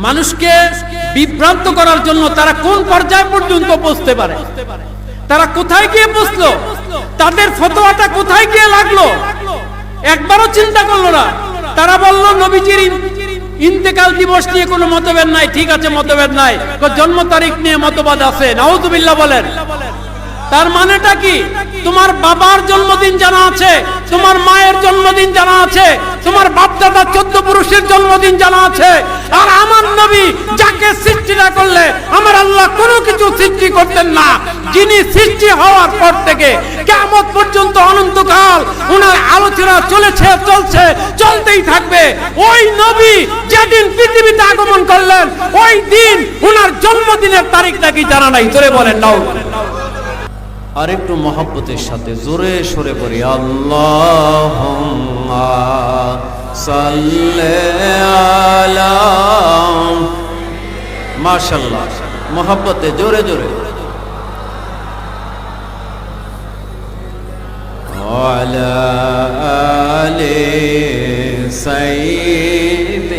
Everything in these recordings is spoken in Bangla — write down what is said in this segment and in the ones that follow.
মানুষকে বিভ্রান্ত করার জন্য তারা কোন পর্যায় পর্যন্ত পৌঁছতে পারে, তারা কোথায় গিয়ে পৌঁছলো, তাদের ফতোয়াটা কোথায় গিয়ে লাগলো, একবারও চিন্তা করলো না। তারা বলল নবীজির ইন্তেকাল দিবস নিয়ে কোনো মতভেদ নাই। ঠিক আছে, মতভেদ নাই, জন্ম তারিখ নিয়ে মতবাদ আছে। নাউযুবিল্লাহ বলেন। তার মানেটা কি? তোমার বাবার জন্মদিন জানা আছে, তোমার মায়ের জন্মদিন জানা আছে, তোমার বাপ দাদা 14 পুরুষের জন্মদিন জানা আছে, আর আমার নবী যাকে সৃষ্টি না করলে আমার আল্লাহ কোনো কিছু সৃষ্টি করতেন না, যিনি সৃষ্টি হওয়ার পর থেকে কিয়ামত পর্যন্ত অনন্তকাল ওনার আলোচনা চলেছে, চলছে, চলতেই থাকবে। ওই নবী যেদিন পৃথিবীতে আগমন করলেন ওই দিন ওনার জন্মদিনের তারিখটা কি জানা নাই? জোরে বলেন নাও। আর একটু মহব্বতের সাথে জোরে সরে পড়ি আল্লাহুম্মা সাল্লি আলা। মাশাআল্লাহ, মহব্বতে জোরে জোরে। ওয়ালা আলি সাইয়্যিদিনা।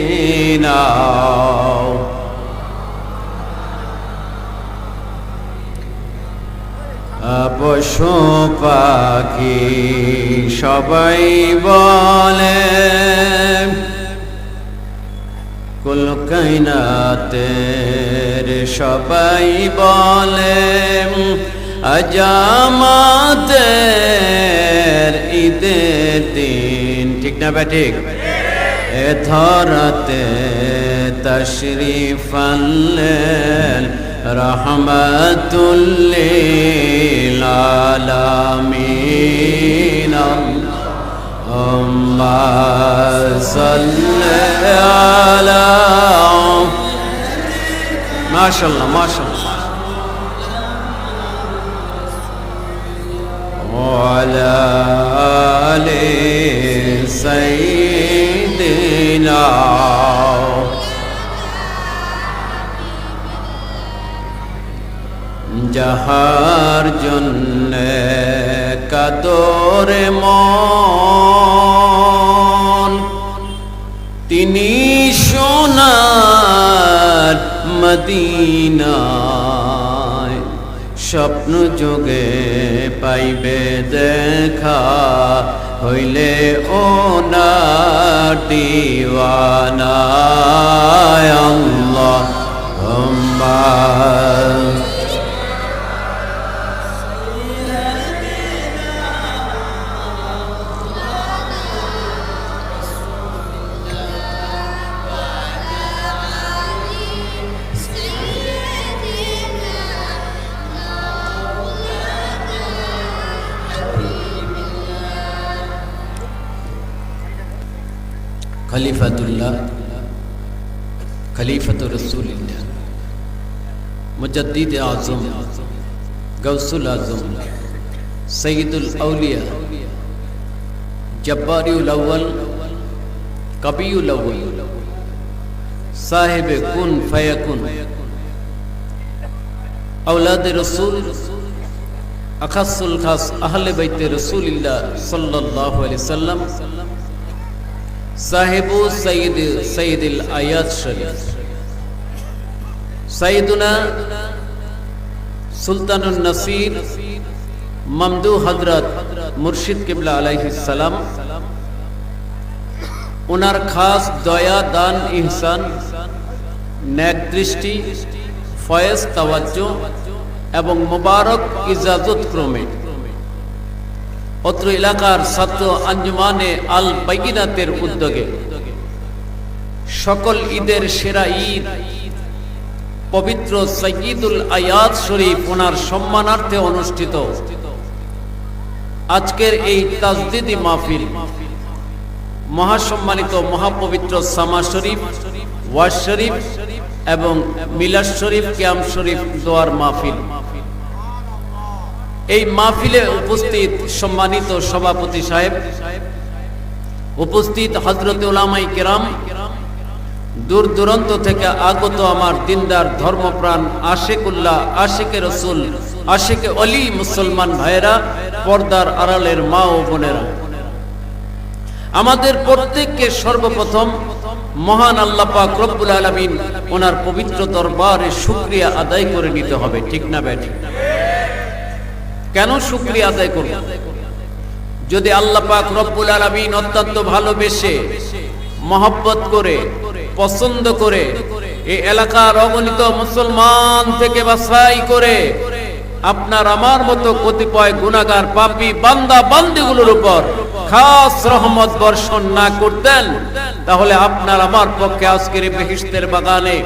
পশু পাখি সবাই বলে, কুল কায়নাতের সবাই বলে, আজামাতের ঈদের দিন, ঠিক না ঠিক? এ ধরাতে তাশরীফ আনলেন রাহমাতুল লিল আলামিন। আল্লাহুম্মা সাল্লি আলা। মাশাআল্লাহ মাশাআল্লাহ। ওয়া আলা আলি সাইয়্যিদিনা। যাহার জন্যে কাদরে মন, তিনি সোনার মদিনায় স্বপ্ন যোগে পাইবে দেখা, হইলে ওনার দিওয়ানা। আল্লাহুম্মা খলিফাতুল্লাহ, খলিফাতুর রাসূলিল্লাহ, মুজাদ্দিদ আযম, গাউসুল আযম, সৈয়দুল আউলিয়া, জব্বারিউল আউয়াল, কবিউল আউয়াল, সাহেবে কুন ফায়াকুন, আওলাদে রাসূল, আখাসুল খাস আহলে বাইতে রাসূলিল্লাহ সাল্লাল্লাহু আলাইহি সাল্লাম, সাহেবু সৈয়দুল আয়াত শরীফ, সাইয়্যিদুনা সুলতানুন নাসির মামদু হযরত মুর্শিদ কিবলা আলাইহিস সালাম, ওনার খাস দয়া, দান, ইহসান, নেক দৃষ্টি, ফয়েজ, তাওয়াজ্জু এবং মুবারক ইজাজত ক্রমে অত্র এলাকার ছাত্র আঞ্জুমানে আল বাইনাতের উদ্যোগে সকল ঈদের সেরা ঈদ পবিত্র সৈয়দুল আয়াত শরীফ ওনার সম্মানার্থে অনুষ্ঠিত আজকের এই তাজদিদি মাহফিল, মহাসম্মানিত মহাপবিত্র সামা শরীফ, ওয়াজ শরীফ এবং মিলাদ শরীফ, কিয়াম শরীফ, দোয়ার মাহফিল। এই মাহফিলে উপস্থিত সম্মানিত সভাপতি সাহেব, উপস্থিত হযরত উলামায়ে কেরাম, দূর দূরান্ত থেকে আগত আমার দিনদার ধর্মপ্রাণ আশিকুল্লাহ, আশিকে রসুল, আশিকে অলি মুসলমান ভাইয়েরা, পর্দার আড়ালের মা ও বোনেরা, আমাদের প্রত্যেককে সর্বপ্রথম মহান আল্লাহ পাক রব্বুল আলামিন ওনার পবিত্র দরবারে শুকরিয়া আদায় করে নিতে হবে, ঠিক না বেঠিক? কেন শুকরিয়া আদায় করব? যদি আল্লাহ পাক রব্বুল আলামিন অত্যন্ত ভালোবেসে মহব্বত করে পছন্দ করে এই এলাকার অগণিত মুসলমান থেকে বাছাই করে আপনার আমার মতো কতিপয় গুনাহগার পাপী বান্দা বান্দীগুলোর উপর খাস রহমত বর্ষণ না করতেন, তাহলে আপনার আমার পক্ষে আজকের বেহেশতের বাগানে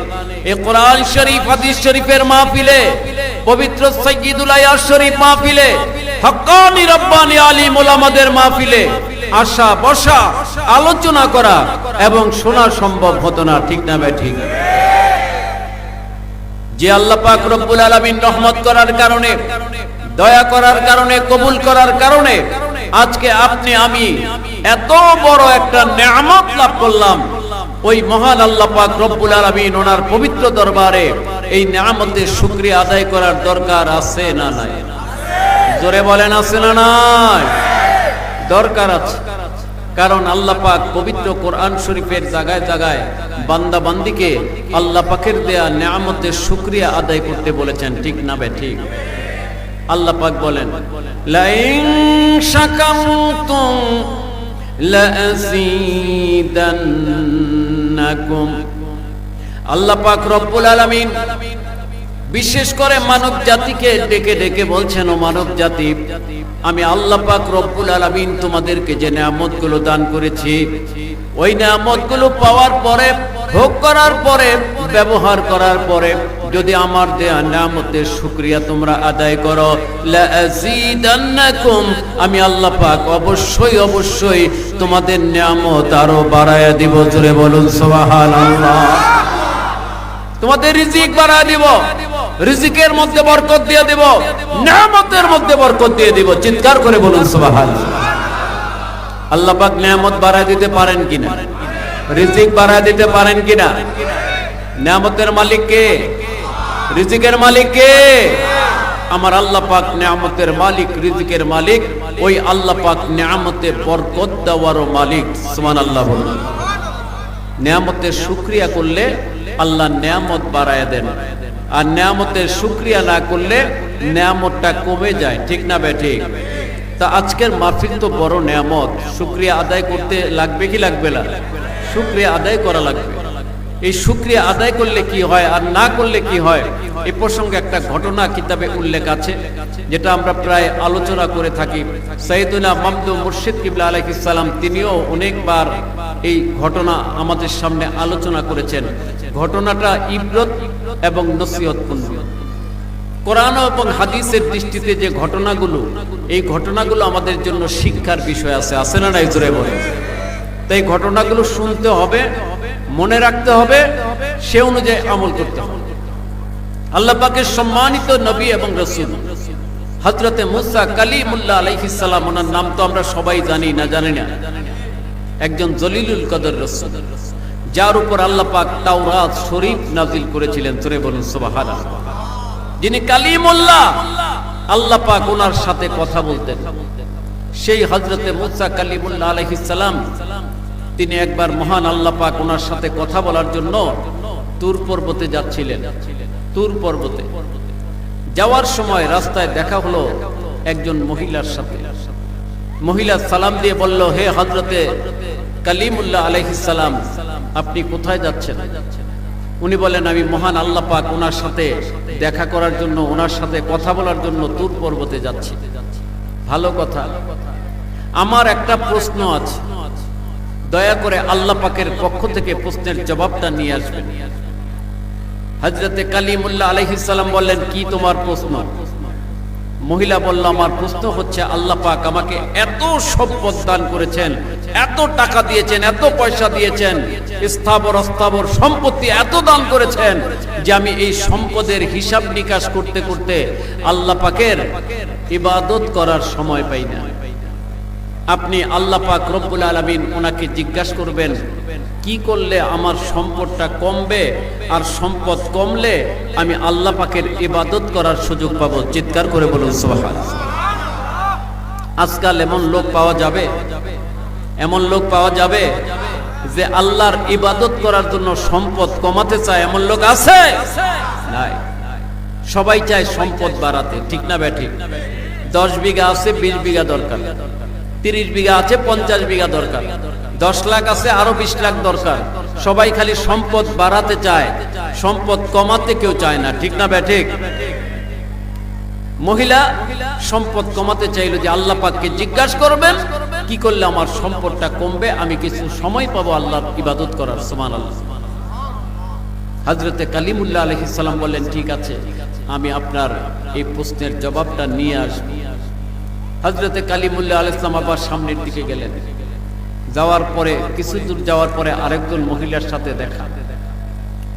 এই কোরআন শরীফ হাদিস শরীফের মাহফিলে, পবিত্র সাইয়্যিদুল আয়াত শরীফ মাহফিলে, হক্কানি রব্বানি আলিম উলামাদের মাহফিলে আসা বসা আলোচনা করা এবং শোনা সম্ভব হতো না, ঠিক না ঠিক? যে আল্লাহ পাক রব্বুল আলামিন রহমত করার কারণে, দয়া করার কারণে, কবুল করার কারণে আজকে আপনি আমি এত বড় একটা নিয়ামত লাভ করলাম, ওই মহান আল্লাহ পাক রব্বুল আলামিন ওনার পবিত্র দরবারে এই নিয়ামতের শুকরিয়া আদায় করার দরকার আছে না নাই? জোরে বলেন, আছে না নাই? দরকার আছে। কারণ আল্লাহ পাক পবিত্র কোরআন শরীফের জায়গায় জায়গায় বান্দা বান্দিকে আল্লাহ পাকের দেয়া নিয়ামতের শুকরিয়া আদায় করতে বলেছেন, ঠিক না ঠিক? আল্লাহ পাক বলেন, লাইন শাকারতুম লাযীদান্নাকুম। আল্লাহ পাক রব্বুল আলামিন বিশেষ করে মানব জাতিকে ডেকে ডেকে বলছেন, ও মানব জাতি, আমি আল্লাহ পাক রব্বুল আলামিন তোমাদেরকে যে নিয়ামতগুলো দান করেছি, ওই নিয়ামতগুলো পাওয়ার পরে, ভোগ করার পরে, ব্যবহার করার পরে যদি আমার দেয়া নিয়ামতের শুকরিয়া তোমরা আদায় করো, লাযীদান্নাকুম, আমি আল্লাহ পাক অবশ্যই অবশ্যই তোমাদের নিয়ামত আরো বাড়ায়া দিব। জোরে বলুন সুবহানাল্লাহ। তোমাদের রিজিক বাড়ায় দিব, রিজিকের মধ্যে বরকত দিয়ে দিব, নিয়ামতের মধ্যে বরকত দিয়ে দিব। চিৎকার করে বলুন সুবহানাল্লাহ। আল্লাহ পাক নিয়ামত বাড়ায় দিতে পারেন কিনা? রিজিক বাড়ায় দিতে পারেন কিনা? নিয়ামতের মালিক কে? রিজিকের মালিক কে? আমার আল্লাহ পাক নিয়ামতের মালিক, রিজিকের মালিক। ওই আল্লাহ পাক নিয়ামতে বরকত দেওয়ারও মালিক। সুবহানাল্লাহ বলুন। নিয়ামতের শুকরিয়া করলে আল্লাহ নিয়ামত বাড়ায় দেন, আর নিয়ামতের শুকরিয়া না করলে নিয়ামতটা কমে যায়, ঠিক না ঠিক? তা আজকের মাহফিল তো বড় নিয়ামত, শুকরিয়া আদায় করতে লাগবে কি লাগবে না? শুকরিয়া আদায় করা লাগবে। এই শুকরিয়া আদায় করলে কি হয় আর না করলে কি হয়, এই প্রসঙ্গে একটা ঘটনা কিতাবে উল্লেখ আছে, যেটা আমরা প্রায় আলোচনা করে থাকি। সাইয়েদুনা মামদু মুর্শিদ কিবলা আলাইহিস সালাম তিনিও অনেকবার এই ঘটনা আমাদের সামনে আলোচনা করেছেন। ঘটনাটা ইবরত এবং নসিহতপূর্ণ। কোরআন এবং হাদিসের দৃষ্টিতে যে ঘটনাগুলো, এই ঘটনাগুলো আমাদের জন্য শিক্ষার বিষয় আছে, আছে না নাই? জোরে বলে। তাই ঘটনাগুলো শুনতে হবে, মনে রাখতে হবে, সে অনুযায়ী আমল করতে হবে। আল্লাহ পাকের সম্মানিত নবী এবং রাসূল হযরতে মুসা কালিমুল্লাহ আলাইহিস সালাম, ওনার নাম তো আমরা সবাই জানি না, জানি না? একজন জলিলুল কদর রাসূল, যার উপর আল্লাহ পাক তাওরাত শরীফ নাযিল করেছিলেন। জোরে বলুন সুবহানাল্লাহ। যিনি কালিমুল্লাহ, আল্লাহ পাক ওনার সাথে কথা বলতেন। সেই হযরতে মুসা কালিমুল্লাহ আলাইহিস সালাম, তিনি একবার মহান আল্লাহ পাক ওনার সাথে কথা বলার জন্য তুর পর্বতে যাচ্ছিলেন। তুর পর্বতে যাওয়ার সময় রাস্তায় দেখা হলো একজন মহিলার সাথে। মহিলা সালাম দিয়ে বলল, হে হযরতে কালিমুল্লাহ আলাইহিস সালাম, আপনি কোথায় যাচ্ছেন? উনি বলেন, আমি মহান আল্লাহ পাক ওনার সাথে দেখা করার জন্য, ওনার সাথে কথা বলার জন্য তুর পর্বতে যাচ্ছি। ভালো কথা। আমার একটা প্রশ্ন আছে, দয়া করে আল্লাহ পাকের পক্ষ থেকে প্রশ্নের জবাবটা নিয়ে আসবেন। হযরতে কালিমুল্লাহ আলাইহিস সালাম বললেন, কি তোমার প্রশ্ন? মহিলা বলল, আমার প্রশ্ন হচ্ছে, আল্লাহ পাক আমাকে এত সম্পদ দান করেছেন, এত টাকা দিয়েছেন, এত পয়সা দিয়েছেন, স্থাবর অস্থাবর সম্পত্তি এত দান করেছেন, যে আমি এই সম্পদের হিসাব নিকাশ করতে করতে আল্লাহ পাকের ইবাদত করার সময় পাই না। আপনি আল্লাহ পাক রব্বুল আলামিন ওনাকে জিজ্ঞাসা করবেন, কি করলে আমার সম্পদটা কমবে, আর সম্পদ কমলে আমি আল্লাহ পাকের ইবাদত করার সুযোগ পাবো। চিৎকার করে বলুন সুবহানাল্লাহ। আজকাল এমন লোক পাওয়া যাবে, এমন লোক পাওয়া যাবে যে আল্লাহর ইবাদত করার জন্য সম্পদ কমাতে চায় এমন লোক আছে? নাই। সবাই চায় সম্পদ বাড়াতে, ঠিক না ব্যাঠিক? 10 বিঘা আছে 20 বিঘা দরকার, 30 বিঘা আছে 50 বিঘা দরকার, 10 লাখ আছে আরো 20 লাখ দরকার। সবাই খালি সম্পদ বাড়াতে চায়, সম্পদ কমাতে কেউ চায় না, ঠিক না ব্যাঠিক? মহিলা সম্পদ কমাতে চাইলো যে আল্লাহ পাককে জিজ্ঞাসা করবেন কি করলে আমার সম্পদটা কমবে, আমি কিছু সময় পাবো আল্লাহর ইবাদত করার। সুবহানাল্লাহ। হযরতে কালিমুল্লাহ আলাইহিস সালাম বললেন ঠিক আছে, আমি আপনার এই প্রশ্নের জবাবটা নিয়ে আসব। হযরতে কালিমুল্লাহ আলাইহিস সালাম আবার সামনের দিকে গেলেন। যাওয়ার পরে কিছু দূর যাওয়ার পরে আরেকজন মহিলার সাথে দেখা।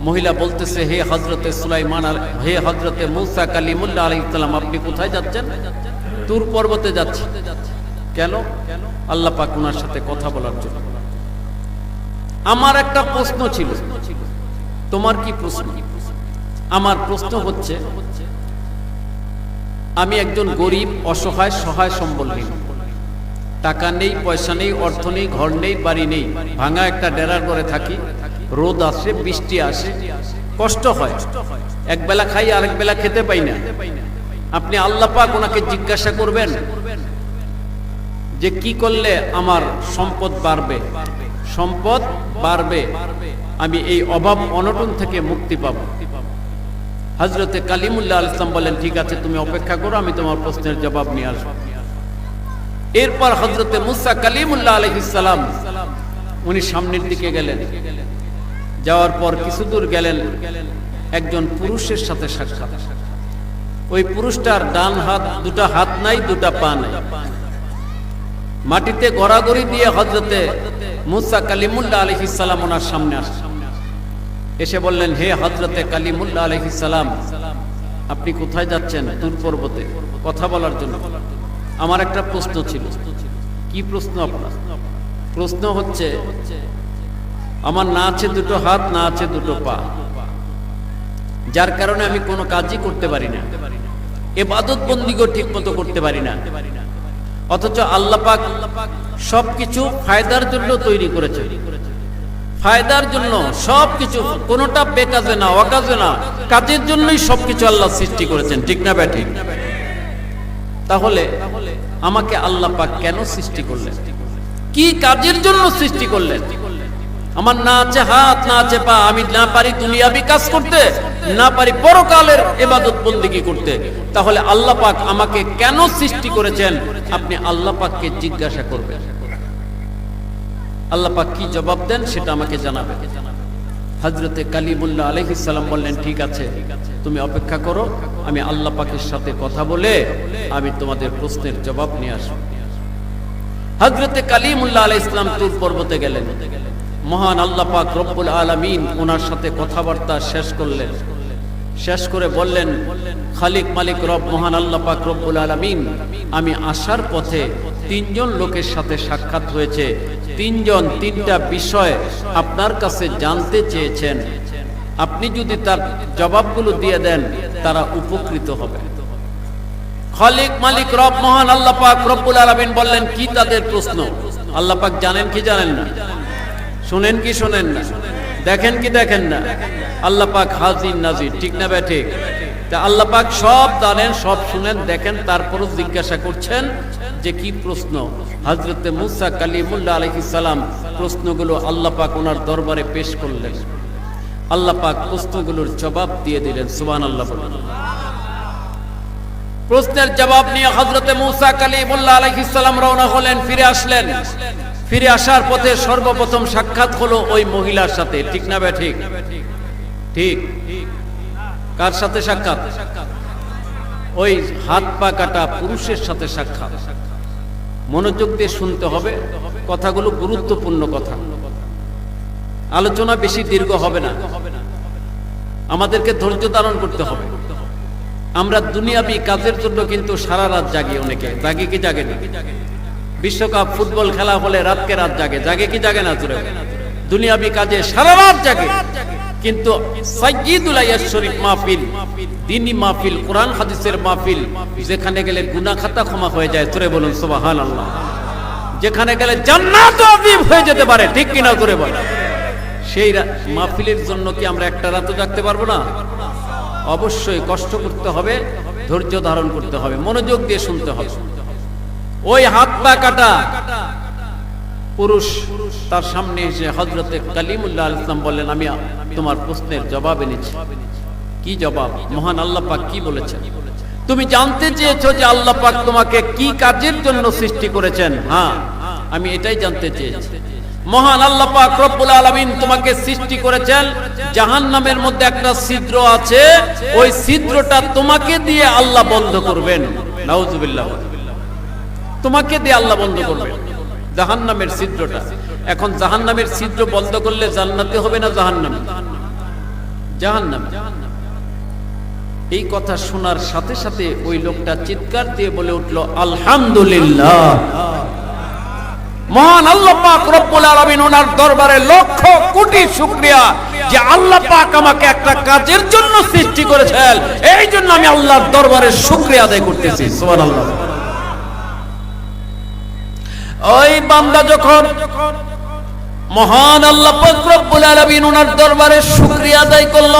মহিলা বলতেছে, হে হযরতে সুলাইমান, হে হযরতে মূসা কালিমুল্লাহ আলাইহিস সালাম, আপনি কোথায় যাচ্ছেন? তুর পর্বতে যাচ্ছি। কেন? আল্লাহ পাক ওনার সাথে কথা বলার জন্য। আমার একটা প্রশ্ন ছিল। তোমার কি প্রশ্ন? আমার প্রশ্ন হচ্ছে, আমি একজন গরিব, অসহায়, সহায় সম্বলহীন, টাকা নেই, পয়সা নেই, অর্থ নেই, ঘর নেই, বাড়ি নেই, ভাঙা একটা ডেরার ঘরে থাকি। রোদ আসে, বৃষ্টি আসে, কষ্ট হয়, এক বেলা খাই আরেক বেলা খেতে পাই না। আপনি আল্লাহ পাক ওনাকে জিজ্ঞাসা করবেন যে কি করলে আমার সম্পদ বাড়বে, সম্পদ বাড়বে, আমি এই অভাব অনটন থেকে মুক্তি পাবো। হযরতে কালিমুল্লাহ আলাইহিস সালাম বলেন ঠিক আছে, তুমি অপেক্ষা করো, আমি তোমার প্রশ্নের জবাব নিয়ে আসবো। এরপর হযরতে মূসা কালিমুল্লাহ আলাইহিস সালাম উনি সামনের দিকে গেলেন। যাওয়ার পর কিছু দূর গেলেন, একজন পুরুষের সাথে সাক্ষাৎ। ওই পুরুষটার ডান হাত, দুটা হাত নাই, দুটা পা নাই। মাটিতে গড়াগড়ি দিয়ে হযরতে মূসা কালিমুল্লাহ আলাইহিস সালাম ওনার সামনে আসলেন। এসে বললেন, হে হযরতে কালিমুল্লাহ আলাইহিস সালাম, আপনি কোথায় যাচ্ছেন? তুর পর্বতে কথা বলার জন্য। আমার একটা প্রশ্ন ছিল। কি প্রশ্ন আপনার? প্রশ্ন হচ্ছে, আমার না আছে দুটো হাত, না আছে দুটো পা, যার কারণে আমি কোনো কাজই করতে পারি না, ইবাদত বন্দিগো ঠিক মতো করতে পারি না। অথচ আল্লাহ পাক সবকিছু ফায়দার জন্য তৈরি করেছে, ফায়দার জন্য সবকিছু, কোনোটা বেকাজে না, অকাজে না, কাজের জন্যই সবকিছু আল্লাহ সৃষ্টি করেছেন, ঠিক না ব্যাঠি? তাহলে আমাকে আল্লাহ পাক কেন সৃষ্টি করলেন? কি কাজের জন্য সৃষ্টি করলেন? আমার না আছে হাত, না আছে পা, আমি না পারি দুনিয়াবি কাজ করতে, না পারি পরকালের ইবাদত বন্দেগী করতে, তাহলে আল্লাহ পাক আমাকে কেন সৃষ্টি করেছেন? আপনি আল্লাহ পাককে জিজ্ঞাসা করবেন। আল্লাহ পাক কি জবাব দেন সেটা আমাকে জানাবেন। হযরতে কালিমুল্লাহ আলাইহিস সালাম বললেন ঠিক আছে, তুমি অপেক্ষা করো, আমি আল্লাহ পাকের সাথে কথা বলে আমি তোমাদের প্রশ্নের জবাব নিয়ে আসব। হযরতে কালিমুল্লাহ আলাইহিস সালাম তুর পর্বতে গেলেন। মহান আল্লাহ পাক রব্বুল আলামিন ওনার সাথে কথাবার্তা শেষ করলেন। শেষ করে বললেন, খালিক মালিক রব মহান আল্লাহ পাক রব্বুল আলামিন, আমি আসার পথে 3 জন লোকের সাথে সাক্ষাৎ হয়েছে। 3 জন 3টা বিষয় আপনার কাছে জানতে চেয়েছেন। আপনি যদি তার জবাবগুলো দিয়ে দেন, তারা উপকৃত হবে। খালিক মালিক রব মহান আল্লাহ পাক রব্বুল আলামিন বললেন, কি তাদের প্রশ্ন? আল্লাহ পাক জানেন কি জানেন না? শুনেন কি শোনেন না? দেখেন কি দেখেন না? আল্লাহ পাক হাজির নাজির, ঠিক না ব্যাঠিক? তা আল্লাহ পাক সব জানেন, সব শুনেন, দেখেন, তারপরও জিজ্ঞাসা করছেন যে কি প্রশ্ন। হযরতে মূসা কালিমুল্লাহ আলাইহিস সালাম প্রশ্নগুলো আল্লাহ পাক ওনার দরবারে পেশ করলেন। আল্লাহ পাক প্রশ্নগুলোর জবাব দিয়ে দিলেন। সুবহানাল্লাহ বলেন। প্রশ্নের জবাব নিয়ে হযরতে মূসা কালিমুল্লাহ আলাইহিস সালাম রওনা হলেন, ফিরে আসলেন। ফিরে আসার পথে সর্বপ্রথম সাক্ষাৎ হলো ওই মহিলার সাথে, ঠিক না ব্যাঠিক? ঠিক। কার সাথে সাক্ষাৎ? ওই হাত পা কাটা পুরুষের সাথে সাক্ষাৎ। মনোযোগ দিয়ে শুনতে হবে, কথাগুলো গুরুত্বপূর্ণ কথা। আলোচনা বেশি দীর্ঘ হবে না, আমাদেরকে ধৈর্য ধারণ করতে হবে। আমরা দুনিয়াবি কাজের জন্য কিন্তু সারা রাত জাগি, অনেকে জাগে কি জাগে না? বিশ্বকাপ ফুটবল খেলা হলে রাতকে রাত জাগে, জাগে কি জাগে না? দুনিয়াবি কাজে সারা রাত জাগে। কিন্তু সাইয়্যিদুল আয়াত শরীফ মাহফিল, দ্বীনি মাহফিল, কোরআন হাদিসের মাহফিল, যেখানে গেলে গুনাহ খাতা ক্ষমা হয়ে যায়, তোরে বলুন সুবহানাল্লাহ। যেখানে গেলে জান্নাত ওয়াজিব হয়ে যেতে পারে, ঠিক কিনা করে বল। সেই মাহফিলের জন্য কি আমরা একটা রাতও জাগতে পারবো না? অবশ্যই কষ্ট করতে হবে, ধৈর্য ধারণ করতে হবে, মনোযোগ দিয়ে শুনতে হবে। ওই হাত পা কাটা পুরুষ তার সামনে এসে হযরতে কালিমুল্লাহ আলাইহিস সালাম বললেন, আমি তোমার প্রশ্নের জবাব এনেছি। কি জবাব? মহান আল্লাহ পাক কি বলেছেন? তুমি জানতে চেয়েছো যে আল্লাহ পাক তোমাকে কি কাজের জন্য সৃষ্টি করেছেন? হ্যাঁ, আমি এটাই জানতে চেয়েছি। মহান আল্লাহ পাক রব্বুল আলামিন তোমাকে সৃষ্টি করেছেন, জাহান্নামের মধ্যে একটা ছিদ্র আছে, ওই ছিদ্রটা তোমাকে দিয়ে আল্লাহ বন্ধ করবেন। নাউজুবিল্লাহ। তোমাকে দিয়ে আল্লাহ বন্ধ করবেন জাহান্নামের ছিদ্রটা। এখন জাহান্নামের ছিদ্র বন্ধ করলে জান্নাতে হবে না জাহান্নামে? জাহান্নামে। এই কথা শোনার সাথে সাথে ওই লোকটা চিৎকার দিয়ে বলে উঠলো, আলহামদুলিল্লাহ। মহান আল্লাহ পাক রব্বুল আলামিন ওনার দরবারে লক্ষ কোটি শুকরিয়া যে আল্লাহ পাক আমাকে একটা কাজের জন্য সৃষ্টি করেছেন, এই জন্য আমি আল্লাহর দরবারে শুকরিয়া আদায় করতেছি। সুবহানাল্লাহ। ওই বান্দা যখন মহান আল্লাহ পাক রব্বুল আলামিন ওনার দরবারে শুকরিয়া আদায় করল,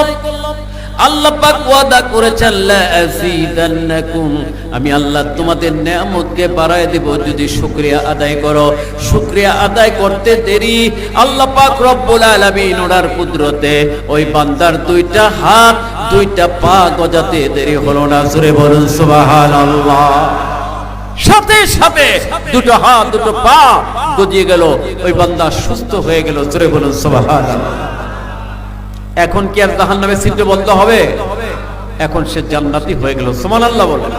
আল্লাহ পাক ওয়াদা করেছেন, লা আযীদান্নাকুম, আমি আল্লাহ তোমাদের নেয়ামতকে বাড়ায় দেব যদি শুকরিয়া আদায় করো। শুকরিয়া আদায় করতে দেরি, আল্লাহ পাক রব্বুল আলামিন ওনার কুদরতে ওই বান্দার দুইটা হাত দুইটা পা গজাতে দেরি হলো না। জোরে বলুন সুবহানাল্লাহ। সাথে সাথে দুটো হাত দুটো পা গজিয়ে গেল, ওই বান্দা সুস্থ হয়ে গেল। জোরে বলুন সুবহানাল্লাহ। এখন কি আর জাহান্নামের ছিদ্র বন্ধ হবে? এখন সে জান্নাতি হয়ে গেল। সুবহানাল্লাহ বলেন।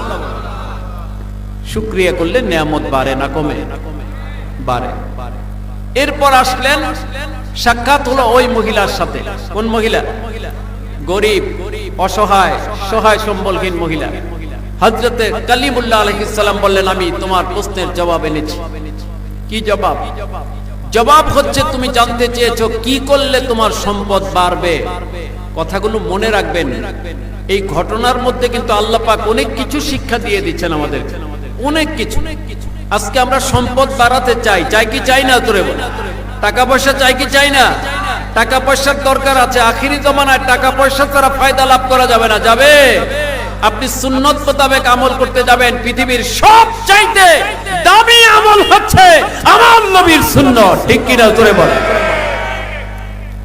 শুকরিয়া করলে নিয়ামত বাড়ে না কমে? বাড়ে। এরপর আসলেন, সাক্ষাৎ হলো ওই মহিলার সাথে। কোন মহিলা? গরিব, অসহায়, সহায় সম্বলহীন মহিলা। হযরতে কালিমুল্লাহ আলাইহিস সালাম বললেন, আমি তোমার প্রশ্নের জবাব এনেছি। কি জবাব? জবাব হচ্ছে, তুমি জানতে চেয়েছো কি করলে তোমার সম্পদ বাড়বে। কথাগুলো মনে রাখবেন। এই ঘটনার মধ্যে কিন্তু আল্লাহ পাক অনেক কিছু শিক্ষা দিয়ে দিচ্ছেন আমাদের, অনেক কিছু। আজকে আমরা সম্পদ বাড়াতে চাই, চাই কি চাই না? তোরে বল। টাকা পয়সা চাই কি চাই না? টাকা পয়সার দরকার আছে। আখিরি জমানায় টাকা পয়সা ছাড়া ফায়দা লাভ করা যাবে না। যাবে? আপনি সুন্নত মোতাবেক আমল করতে যাবেন। পৃথিবীর সবচাইতে দামি আমল হচ্ছে আমার নবীর সুন্নত, ঠিক কি না? তোরে বল।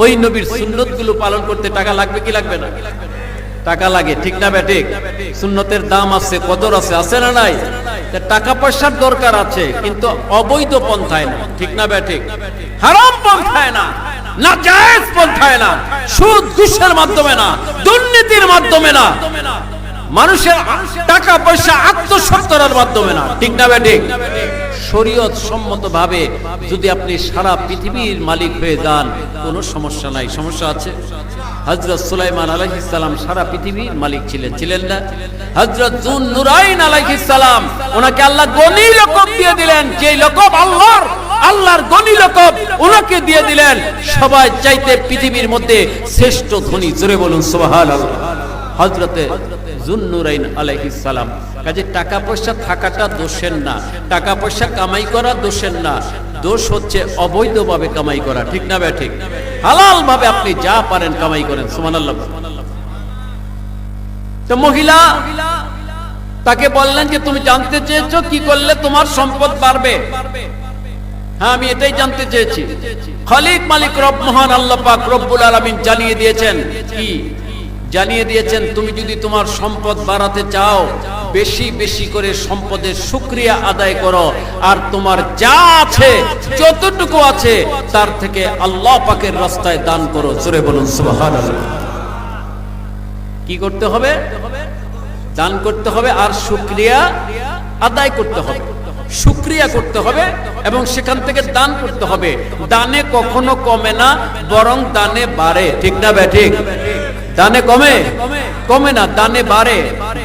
ওই নবীর সুন্নতগুলো পালন করতে টাকা লাগবে কি লাগবে না? টাকা লাগে, ঠিক না বেঠিক? সুন্নতের দাম আছে, কদর আছে, আছে না নাই? টাকা পয়সার দরকার আছে, কিন্তু অবৈধ পন্থায় না, ঠিক না বেঠিক? হারাম পন্থায় না, নাজায়েজ পন্থায় না, সুদ ঘুষের মাধ্যমে না, দুর্নীতির মাধ্যমে না, মানুষের টাকা পয়সা আত্মসাৎ করার মাধ্যমে না, ঠিক না বেঠিক? শরীয়ত সম্মত ভাবে যদি আপনি সারা পৃথিবীর মালিক হয়ে যান, কোনো সমস্যা নাই। সমস্যা আছে? হযরত সুলাইমান আলাইহিস সালাম সারা পৃথিবীর মালিক ছিলেন, ছিলেন না? হযরত যুন্নুরাইন আলাইহিস সালাম, ওনাকে আল্লাহ গনি লকব দিয়ে দিলেন। যে লকব আল্লাহর গনি লকব ওনাকে দিয়ে দিলেন। সবাই চাইতে পৃথিবীর মধ্যে শ্রেষ্ঠ ধনী। জোরে বলুন সুবহানাল্লাহ। হযরতে যুন্নুরাইন আলাইহিস সালাম। কাজে টাকা পয়সা থাকাটা দোষের না, টাকা পয়সা কামাই করা দোষের না, দোষ হচ্ছে অবৈধভাবে কামাই করা, ঠিক না বেঠিক? হালাল ভাবে আপনি যা পারেন কামাই করেন। সুবহানাল্লাহ। তো মহিলা তাকে বললেন যে তুমি জানতে চেয়েছো কি করলে তোমার সম্পদ বাড়বে। হ্যাঁ, আমি এটাই জানতে চেয়েছি। খালিক মালিক রব মহান আল্লাহ পাক রব্বুল আলামিন জানিয়ে দিয়েছেন। কি জানিয়ে দিয়েছেন? তুমি যদি তোমার সম্পদ বাড়াতে চাও, বেশি বেশি করে সম্পদের শুকরিয়া আদায় করো, আর তোমার যা আছে, যতটুকু আছে, তার থেকে আল্লাহ পাকের রাস্তায় দান করো। জোরে বলুন সুবহানাল্লাহ। কি করতে হবে? দান করতে হবে, আর শুকরিয়া আদায় করতে হবে, শুকরিয়া করতে হবে, এবং সেখান থেকে দান করতে হবে। দানে কখনো কমে না, বরং দানে বাড়ে, ঠিক না বেঠিক? দানে কমে? কমে না, দানে বাড়ে।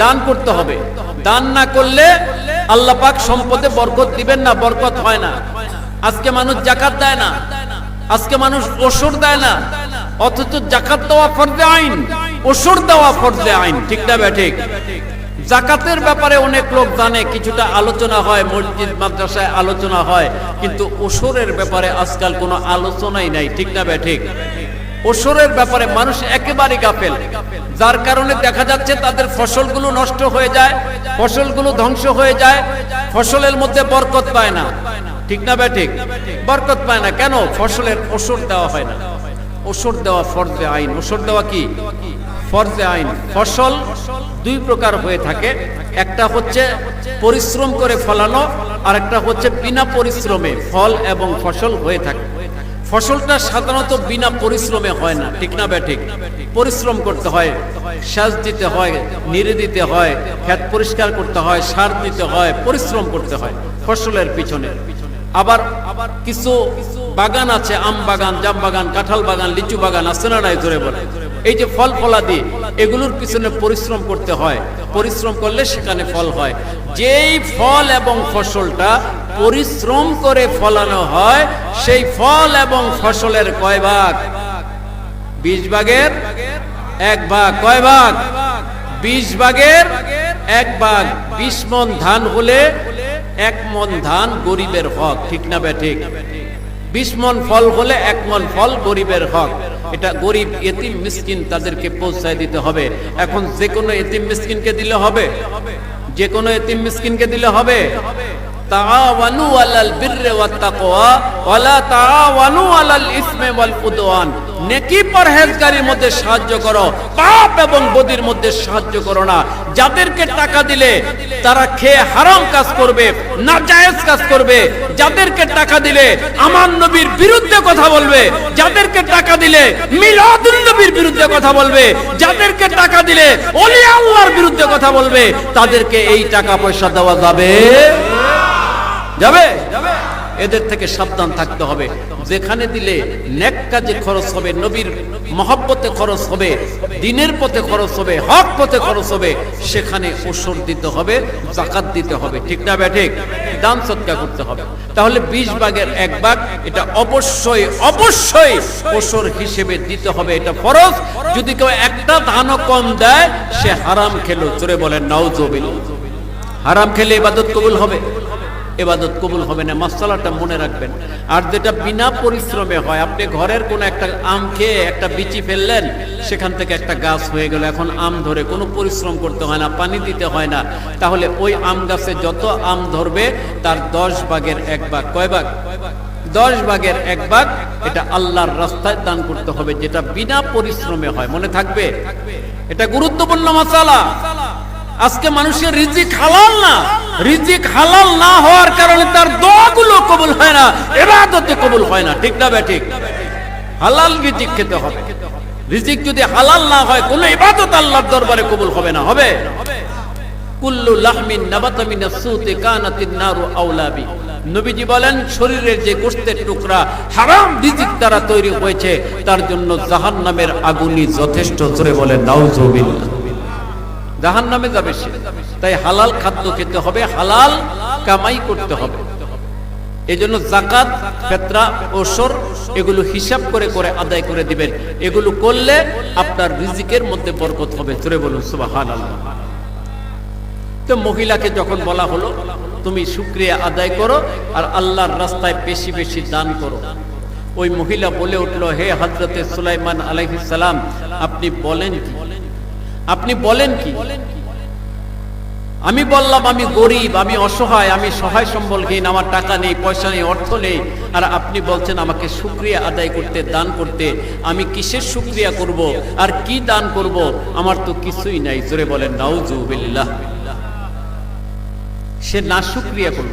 দান করতে হবে। দান না করলে আল্লাহ পাক সম্পদে বরকত দিবেন না, বরকত হয় না। আজকে মানুষ যাকাত দেয় না, আজকে মানুষ ওসর দেয় না, অথচ যাকাত দেওয়া ফরজে আইন, ওসর দেওয়া ফরজে আইন, ঠিক না বেঠিক? জাকাতের ব্যাপারে অনেক লোক জানে, কিছুটা আলোচনা হয়, মসজিদ মাদ্রাসায় আলোচনা হয়, কিন্তু ওশরের ব্যাপারে আজকাল কোনো আলোচনাই নাই। ঠিক না ঠিক? ওশরের ব্যাপারে মানুষ একেবারে গাফেল, যার কারণে দেখা যাচ্ছে তাদের ফসলগুলো নষ্ট হয়ে যায়, ফসলগুলো ধ্বংস হয়ে যায়, ফসলের মধ্যে বরকত পায় না। ঠিক না ঠিক? বরকত পায় না কেন? ফসলের ওশর দেওয়া হয় না। ওশর দেওয়া ফরজে আইন। ওশর দেওয়া কি? ফরজে আইন। ফসল দুই প্রকার হয়ে থাকে, একটা হচ্ছে পরিশ্রম করে ফলানো, আর একটা হচ্ছে বিনা পরিশ্রমে ফল এবং ফসল হয়ে থাকে। ফসলটা সাধারণত বিনা পরিশ্রমে হয় না। ঠিক না ঠিক? পরিশ্রম করতে হয়, সেচ দিতে হয়, নিড়ে দিতে হয়, ক্ষেত পরিষ্কার করতে হয়, সার দিতে হয়, পরিশ্রম করতে হয় ফসলের পিছনে। আবার কিছু বাগান আছে, আম বাগান, জাম বাগান, কাঁঠাল বাগান, লিচু বাগান আছে না নাই? জোরে বলে। এই যে ফল ফলাদি, এগুলোর পিছনে পরিশ্রম করতে হয়, পরিশ্রম করলে সেখানে ফল হয়। যেই ফল এবং ফসলটা পরিশ্রম করে ফলানো হয়, সেই ফল এবং ফসলের কয় ভাগ? 20 ভাগের 1 ভাগ। কয় ভাগ? 20 ভাগের 1 ভাগ। 20 মণ ধান হলে 1 মণ ধান গরিবের হক। ঠিক না ঠিক? 20 মণ ফল হলে 1 মণ ফল গরিবের হক। এটা গরিব এতিম মিসকিন তাদেরকে পৌঁছায় দিতে হবে। এখন যে কোনো এতিম মিসকিনকে দিলে হবে? যে কোনো এতিম মিসকিনকে দিলে হবে? তাআওয়ানু আলাল বিররি ওয়াত তাকওয়া ওয়ালা তাআওয়ানু আলাল ইসমি ওয়াল উদওয়ান। নেকি পরহেজগারির মধ্যে সাহায্য করো, পাপ এবং বদির মধ্যে সাহায্য করো না। যাদেরকে টাকা দিলে তারা খেয়ে হারাম কাজ করবে, নাজায়েজ কাজ করবে, যাদেরকে টাকা দিলে আমার নবীর বিরুদ্ধে কথা বলবে, যাদেরকে টাকা দিলে মিলাদুন নবীর বিরুদ্ধে কথা বলবে, যাদেরকে টাকা দিলে ওলি আল্লাহর বিরুদ্ধে কথা বলবে, তাদেরকে এই টাকা পয়সা দেওয়া যাবে? যাবে? এদের থেকে সাবধান থাকতে হবে। যেখানে দিলে নেক কাজে খরচ হবে, নবীর মহব্বতে খরচ হবে, দ্বীনের পথে খরচ হবে, হক পথে খরচ হবে, সেখানে ওশর দিতে হবে, যাকাত দিতে হবে। ঠিক না ঠিক? দান সদকা করতে হবে। তাহলে 20 ভাগের 1 ভাগ এটা অবশ্যই অবশ্যই ওশর হিসেবে দিতে হবে, এটা ফরজ। যদি কেউ একটা ধানও কম দেয়, সে হারাম খেলো। জোরে বলেন নাউজুবিল্লাহ। হারাম খেলে ইবাদত কবুল হবে? ইবাদত কবুল হবে না। মাসআলাটা মনে রাখবেন। আর যেটা বিনা পরিশ্রমে হয়, আপনি ঘরের কোন একটা আম খেয়ে একটা বিচি ফেললেন, সেখান থেকে একটা গাছ হয়ে গেল, এখন আম ধরে, কোনো পরিশ্রম করতে হয় না, পানি দিতে হয় না, তাহলে ওই আম গাছে যত আম ধরবে তার 10 ভাগের 1 ভাগ। কয় ভাগ? 10 ভাগের 1 ভাগ এটা আল্লাহর রাস্তায় দান করতে হবে, যেটা বিনা পরিশ্রমে হয়। মনে থাকবে, এটা গুরুত্বপূর্ণ মাসালা। আজকে মানুষের রিজিক হালাল না, রিজিক হালাল না হওয়ার কারণে তার দোয়াগুলো কবুল হয় না, ইবাদতে কবুল হয় না। ঠিক না ঠিক? হালাল রিজিক খেতে হবে। রিজিক যদি হালাল না হয়, কোন ইবাদত আল্লাহর দরবারে কবুল হবে না। হবে? কুল্লু লাহমিন নাবাতা মিনাস সুতি কানাতিন নারু আওলা বি। নবীজি বলেন, শরীরের যে গোশতের টুকরা হারাম রিজিক দ্বারা তৈরি হয়েছে, তার জন্য জাহান্নামের আগুনই যথেষ্ট। জোরে বলেন নাউজুবিল্লাহ। জাহান্নামে যাবে সে। তাই হালাল খাদ্য খেতে হবে, হালাল কামাই করতে হবে। এজন্য যাকাত, ফিতরা, ওশর এগুলো হিসাব করে করে আদায় করে দিবেন। এগুলো করলে আপনার রিজিকের মধ্যে বরকত হবে। জোরে বলুন সুবহানাল্লাহ। তো মহিলাকে যখন বলা হলো তুমি শুকরিয়া আদায় করো আর আল্লাহর রাস্তায় বেশি বেশি দান করো, ওই মহিলা বলে উঠলো, হে হযরতে সুলাইমান আলাইহিস সালাম, আপনি বলেন কি? আপনি বলেন কি? আমি বললাম আমি গরিব, আমি অসহায়, আমি সহায় সম্বলহীন, আমার টাকা নেই, পয়সা নেই, অর্থ নেই, আর আপনি বলছেন আমাকে শুকরিয়া আদায় করতে, দান করতে। আমি কিসের শুকরিয়া করব আর কি দান করব? আমার তো কিছুই নাই। জোরে বলেন নাউজুবিল্লাহ। সে না শুকরিয়া করল।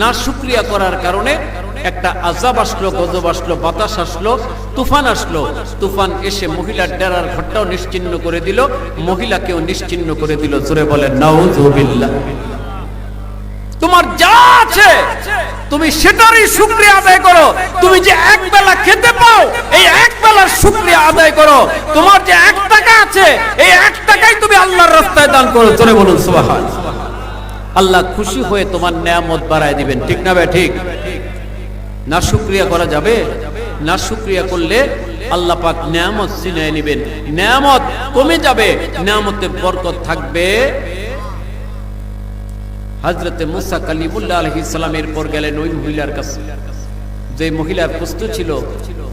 না শুকরিয়া করার কারণে একটা আযাব আসলো, গজব আসলো, বাতাস আসলো, তুফান আসলো। তুফান এসে মহিলার ডেরার ঘরটাও নিশ্চিহ্ন করে দিল, মহিলাকেও নিশ্চিহ্ন করে দিল। জোরে বলেন নাউজুবিল্লাহ। তোমার যা আছে তুমি সেটারই শুকরিয়া আদায় করো। তুমি যে এক বেলা খেতে পাও, এই এক বেলার শুকরিয়া আদায় করো। তোমার যে 1 টাকা আছে, এই 1 টাকাই তুমি আল্লাহর রাস্তায় দান করো। জোরে বলুন সুবহানাল্লাহ। আল্লাহ খুশি হয়ে তোমার নেয়ামত বাড়ায় দিবেন। ঠিক না ভাই? ঠিক। না শুকরিয়া করা যাবে? না শুকরিয়া করলে আল্লাহ পাক নিয়ামত ছিনিয়ে নেবেন, নিয়ামত কমে যাবে, নিয়ামতে বরকত থাকবে। হযরতে মুসা কালিমুল্লাহ আলাইহিস সালামের পর গেলেন ওই মহিলার কাছে, যে মহিলার প্রশ্ন ছিল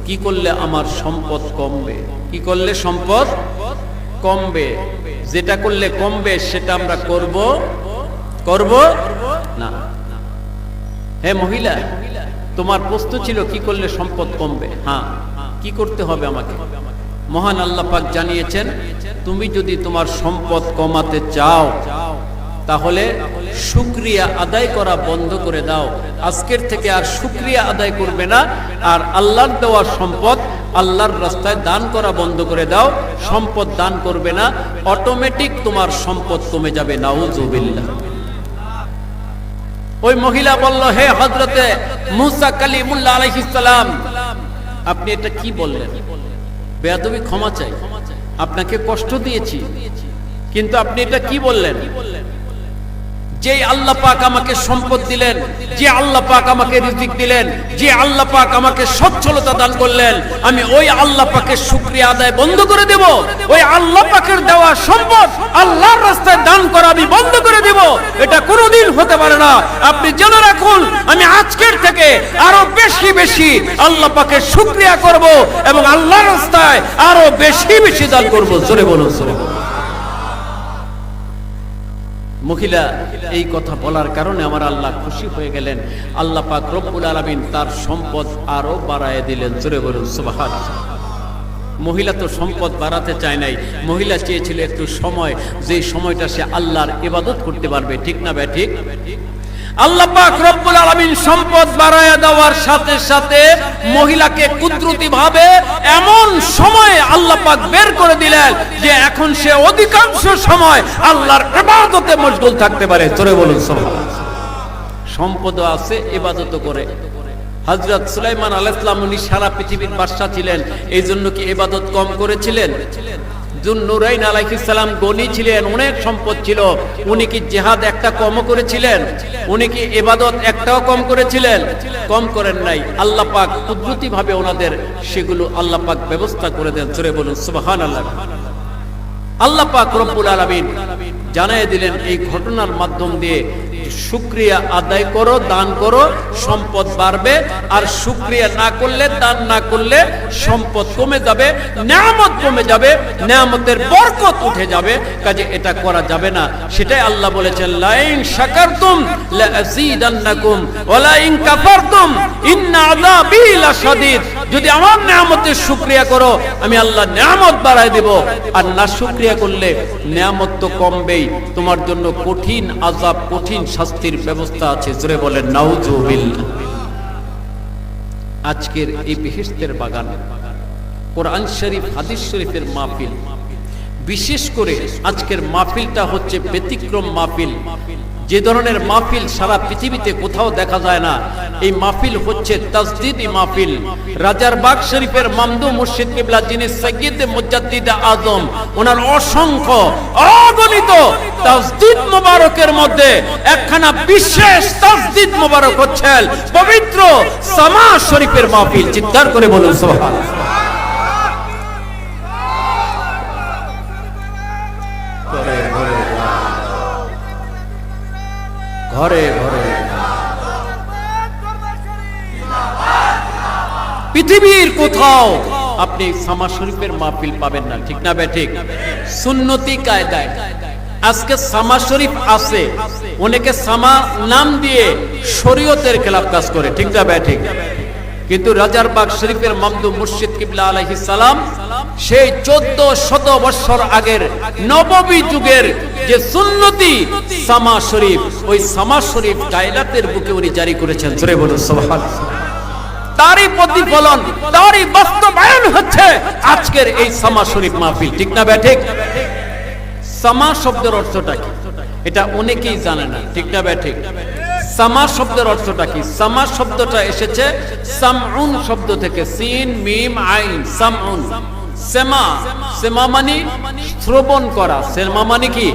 কি করলে আমার সম্পদ কমবে, কি করলে সম্পদ কমবে, যেটা করলে কমবে সেটা আমরা করব না। হে মহিলা, তোমার প্রশ্ন ছিল কি করলে সম্পদ কমবে, হ্যাঁ কি করতে হবে আমাকে? মহান আল্লাহ পাক জানিয়েছেন, তুমি যদি তোমার সম্পদ কমাতে চাও তাহলে শুকরিয়া আদায় করা বন্ধ করে দাও। আজকের থেকে আর শুকরিয়া আদায় করবে না, আর আল্লাহর দেওয়া সম্পদ আল্লাহর রাস্তায় দান করা বন্ধ করে দাও। সম্পদ দান করবে না, অটোমেটিক তোমার সম্পদ কমে যাবে। নাউযুবিল্লাহ। ওই মহিলা বলল, হে হযরতে মুসা কালিমুল্লাহ আলাইহিস সালাম, আপনি এটা কি বললেন? বেয়াদবি, ক্ষমা চাই, আপনাকে কষ্ট দিয়েছি, কিন্তু আপনি এটা কি বললেন? যে আল্লাহ পাক আমাকে সম্পদ দিলেন, যে আল্লাহ পাক আমাকে রিজিক দিলেন, যে আল্লাহ পাক আমাকে সচ্ছলতা দান করলেন, আমি ওই আল্লাহ পাকের শুকরিয়া আদায় বন্ধ করে দেব? ওই আল্লাহ পাকের দেওয়া সম্পদ আল্লাহর রাস্তায় দান করা আমি বন্ধ করে দেব? এটা কোনোদিন হতে পারে না। আপনি জেনে রাখুন, আমি আজকের থেকে আরো বেশি বেশি আল্লাহ পাকের শুকরিয়া করব এবং আল্লাহর রাস্তায় আরো বেশি বেশি দান করব। জোরে বলুন সুবহানাল্লাহ। মহিলা এই কথা বলার কারণে আমার আল্লাহ খুশি হয়ে গেলেন। আল্লাহ পাক রব্বুল আলামিন তার সম্পদ আরো বাড়ায় দিলেন। জোরে বলুন সুবহানাল্লাহ। মহিলা তো সম্পদ বাড়াতে চায় নাই, মহিলা চেয়েছিল একটু সময়, যে সময়টা সে আল্লাহর ইবাদত করতে পারবে। ঠিক না বে ঠিক? আল্লাহ পাক রব্বুল আলামিন সম্পদ বাড়ায়া দেওয়ার সাথে সাথে মহিলাকে কুদরতি ভাবে এমন সময় আল্লাহ পাক বের করে দিলেন যে এখন সে অধিকাংশ সময় আল্লাহর ইবাদতে মশগুল থাকতে পারে। জোরে বলুন সুবহানাল্লাহ। সম্পদ আছে, ইবাদত করে। হযরত সুলাইমান আলাইহিস সালাম উনি সারা পৃথিবীর বাদশা ছিলেন, এই জন্য কি ইবাদত কম করেছিলেন? যুন্নুরাইন আলাইহিস সালাম গনি ছিলেন, অনেক সম্পদ ছিল, উনি কি জিহাদ একটা কম করেছিলেন? উনি কি ইবাদত একটাও কম করেছিলেন? কম করেন নাই। আল্লাহ পাক কুদরতি ভাবে ওনাদের সেগুলো আল্লাহ পাক ব্যবস্থা করে দেন। জোরে বলুন সুবহানাল্লাহ। আল্লাহ পাক রব্বুল আলামিন জানায় দিলেন এই ঘটনার মাধ্যম দিয়ে, শুকরিয়া আদায় করো, দান করো, সম্পদ বাড়বে। আর শুকরিয়া না করলে, দান না করলে সম্পদ কমে যাবে, নিয়ামত কমে যাবে, নিয়ামতের বরকত উঠে যাবে। কাজে এটা করা যাবে না। সেটাই আল্লাহ বলেছেন, লাইন শাকারতুম লাযীদান্নাকুম ওয়া লাইন কাফারতুম ইন্না আযাবি লাশাদীদ। যদি আমার নিয়ামতের শুকরিয়া করো, আমি আল্লাহ নিয়ামত বাড়ায় দেব, আর না শুকরিয়া করলে নিয়ামত তো কমবেই, তোমার জন্য কঠিন আযাব, কঠিন শাস্তির ব্যবস্থা আছে। জোরে বলেন নাউযুবিল্লাহ। আজকের এই বেহেশতের বাগান, কোরআন শরীফ, হাদিস শরীফের মাহফিল, বিশেষ করে আজকের মাহফিলটা হচ্ছে ব্যতিক্রম মাহফিল। যে ধরনের মাহফিল সারা পৃথিবীতে কোথাও দেখা যায় না। এই মাহফিল হচ্ছে তাজদীদি মাহফিল। রাজারবাগ শরীফের মামদু মুর্শিদ কিবলা, যিনি সাইয়্যিদ মুজাদ্দিদ আজম, ওনার অসংখ্য অগণিত তাজদীদ মোবারকের মধ্যে একখানা বিশেষ তাজদীদ মোবারক হচ্ছে পবিত্র সামা শরীফের মাহফিল। চিৎকার করে বলুন সুবহানাল্লাহ। ঘরে ঘরে পৃথিবীর কোথাও আপনি সামা শরীফের মাহফিল পাবেন না। ঠিক না বে ঠিক? সুন্নতি কায়দায় আজকে সামা শরীফ আছে, অনেকে সামা নাম দিয়ে শরীয়তের খেলাফ কাজ করে। ঠিক না বে ঠিক? কিন্তু রাজারবাগ শরীফের মামদু মুর্শিদ কিবলা আলাইহিস সালাম সেই 1400 বছর আগের নববী যুগের যে সুন্নতি সামা শরীফ, ওই সামা শরীফ কায়নাতের বুকে উনি জারি করেছেন। জোরে বলুন সুবহানাল্লাহ। তারই প্রতিফলন, তারই বাস্তবায়ন হচ্ছে আজকের এই সামা শরীফ মাহফিল। ঠিক না বে ঠিক? সামা শব্দের অর্থটা কি এটা অনেকেই জানে না। ঠিক না বে ঠিক? সামা শব্দের অর্থটা কি? সামা শব্দটা এসেছে সামউন শব্দ থেকে, সিন মিম আইন, সামউন। সেমা, সেমা মানে শ্রবণ করা। সেমা মানে কি?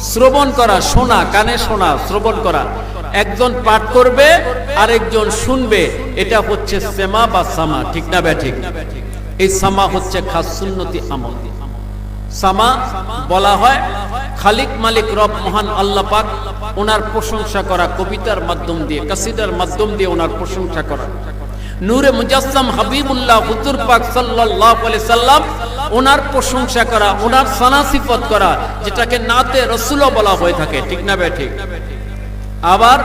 শ্রবণ করা, শোনা, কানে শোনা, শ্রবণ করা। একজন পাঠ করবে আর একজন শুনবে, এটা হচ্ছে সেমা বা সামা। ঠিক না বে ঠিক? এই সামা হচ্ছে খাস সুন্নতি আমল। সামা বলা হয় খালিক মালিক রব মহান আল্লাহ পাক ওনার প্রশংসা করা, কবিতার মাধ্যম দিয়ে, কাসিদার মাধ্যম দিয়ে ওনার প্রশংসা করা। নূরে মুজাসসাম হাবিবুল্লাহ হুজুর পাক সাল্লাল্লাহু আলাইহি সাল্লাম ওনার প্রশংসা করা, ওনার সানা সিফত করা, যেটাকে নাতে রাসূলও বলা হয়ে থাকে, ঠিক না বে ঠিক? আবার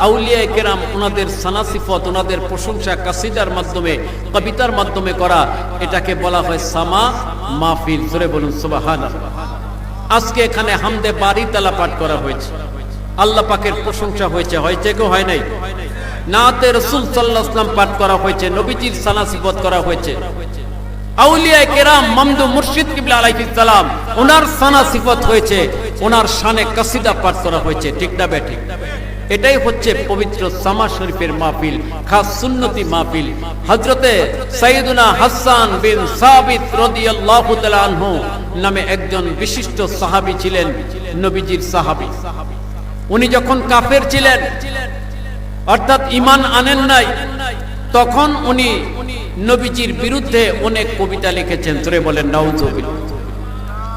আউলিয়ায়ে কেরাম ওনাদের সানা সিফত, ওনাদের প্রশংসা কাসিদার মাধ্যমে, কবিতার মাধ্যমে করা, এটাকে বলা হয় সামা মাহফিল। জোরে বলুন সুবহানাল্লাহ। আজকে এখানে হামদে বারি তালা পাঠ করা হয়েছে, আল্লাহ পাকের প্রশংসা হয়েছে, হয়েছে কি হয় নাই? নাতে রাসূল সাল্লাল্লাহু আলাইহি ওয়াসাল্লাম পাঠ করা হয়েছে, নবীজির সানা সিফত করা হয়েছে। আউলিয়ায়ে কেরাম মামদু মুর্শিদ কিবলা আলাইহিস সালাম ওনার সানা সিফত হয়েছে, ওনার শানে কাসিদা পাঠ করা হয়েছে, ঠিক না বে ঠিক? এটাই হচ্ছে পবিত্র সামা শরীফের মাহফিল, খাস সুন্নতি মাহফিল। হযরতে সাইয়েদুনা হাসান বিন সাবিত রাদিয়াল্লাহু তাআলা আনহু নামে একজন বিশিষ্ট সাহাবী ছিলেন, নবীজির সাহাবী। উনি যখন কাফের ছিলেন, অর্থাৎ ঈমান আনেন নাই, তখন উনি নবীজির বিরুদ্ধে অনেক কবিতা লিখেছেন। জোরে বলেন নাউজুবিল্লাহ।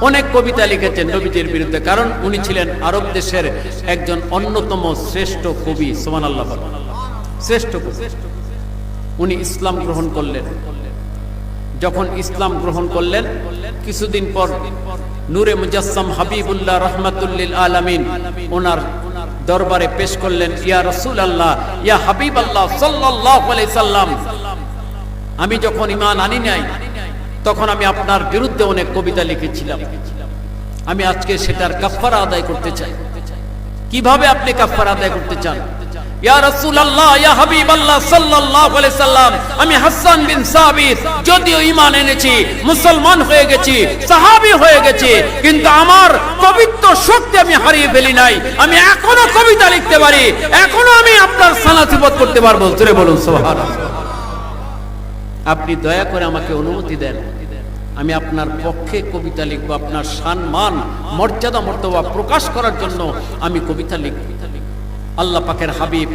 অনেক কবিতা লিখেছেন নবীজির বিরুদ্ধে, কারণ উনি ছিলেন আরব দেশের একজন অন্যতম শ্রেষ্ঠ কবি। সুবহানাল্লাহ, শ্রেষ্ঠ কবি। উনি ইসলাম গ্রহণ করলেন। যখন ইসলাম গ্রহণ করলেন, কিছুদিন পর নূরে মুজাসসাম হাবিবুল্লাহ রাহমাতুল লিল আলামিন ওনার দরবারে পেশ করলেন, ইয়া রাসূলুল্লাহ, ইয়া হাবিবাল্লাহ সাল্লাল্লাহু আলাইহি সাল্লাম, আমি যখন ঈমান আনি নাই, তখন আমি আপনার বিরুদ্ধে অনেক কবিতা লিখেছিলাম। আমি আজকে সেটার কাফারা আদায় করতে চাই। কিভাবে আপনি কাফারা আদায় করতে চান? ইয়া রাসূলুল্লাহ, ইয়া হাবিবাল্লাহ সাল্লাল্লাহু আলাইহি সাল্লাম, আমি হাসান বিন সাবিত যদিও ঈমান এনেছি, মুসলমান হয়ে গেছি, সাহাবী হয়ে গেছি, কিন্তু আমার পবিত্র শক্তি আমি হারিয়ে ফেলি নাই। আমি এখনো কবিতা লিখতে পারি, এখনো আমি আপনার সানা সিফত করতে পারবো। জোরে বলুন সুবহানাল্লাহ। আপনি দয়া করে আমাকে অনুমতি দেন, আমি আপনার পক্ষে কবিতা লিখবো। আপনার সম্মান, মর্যাদা, মর্তবা প্রকাশ করার জন্য আমি কবিতা লিখব। আল্লাহ পাকের হাবিব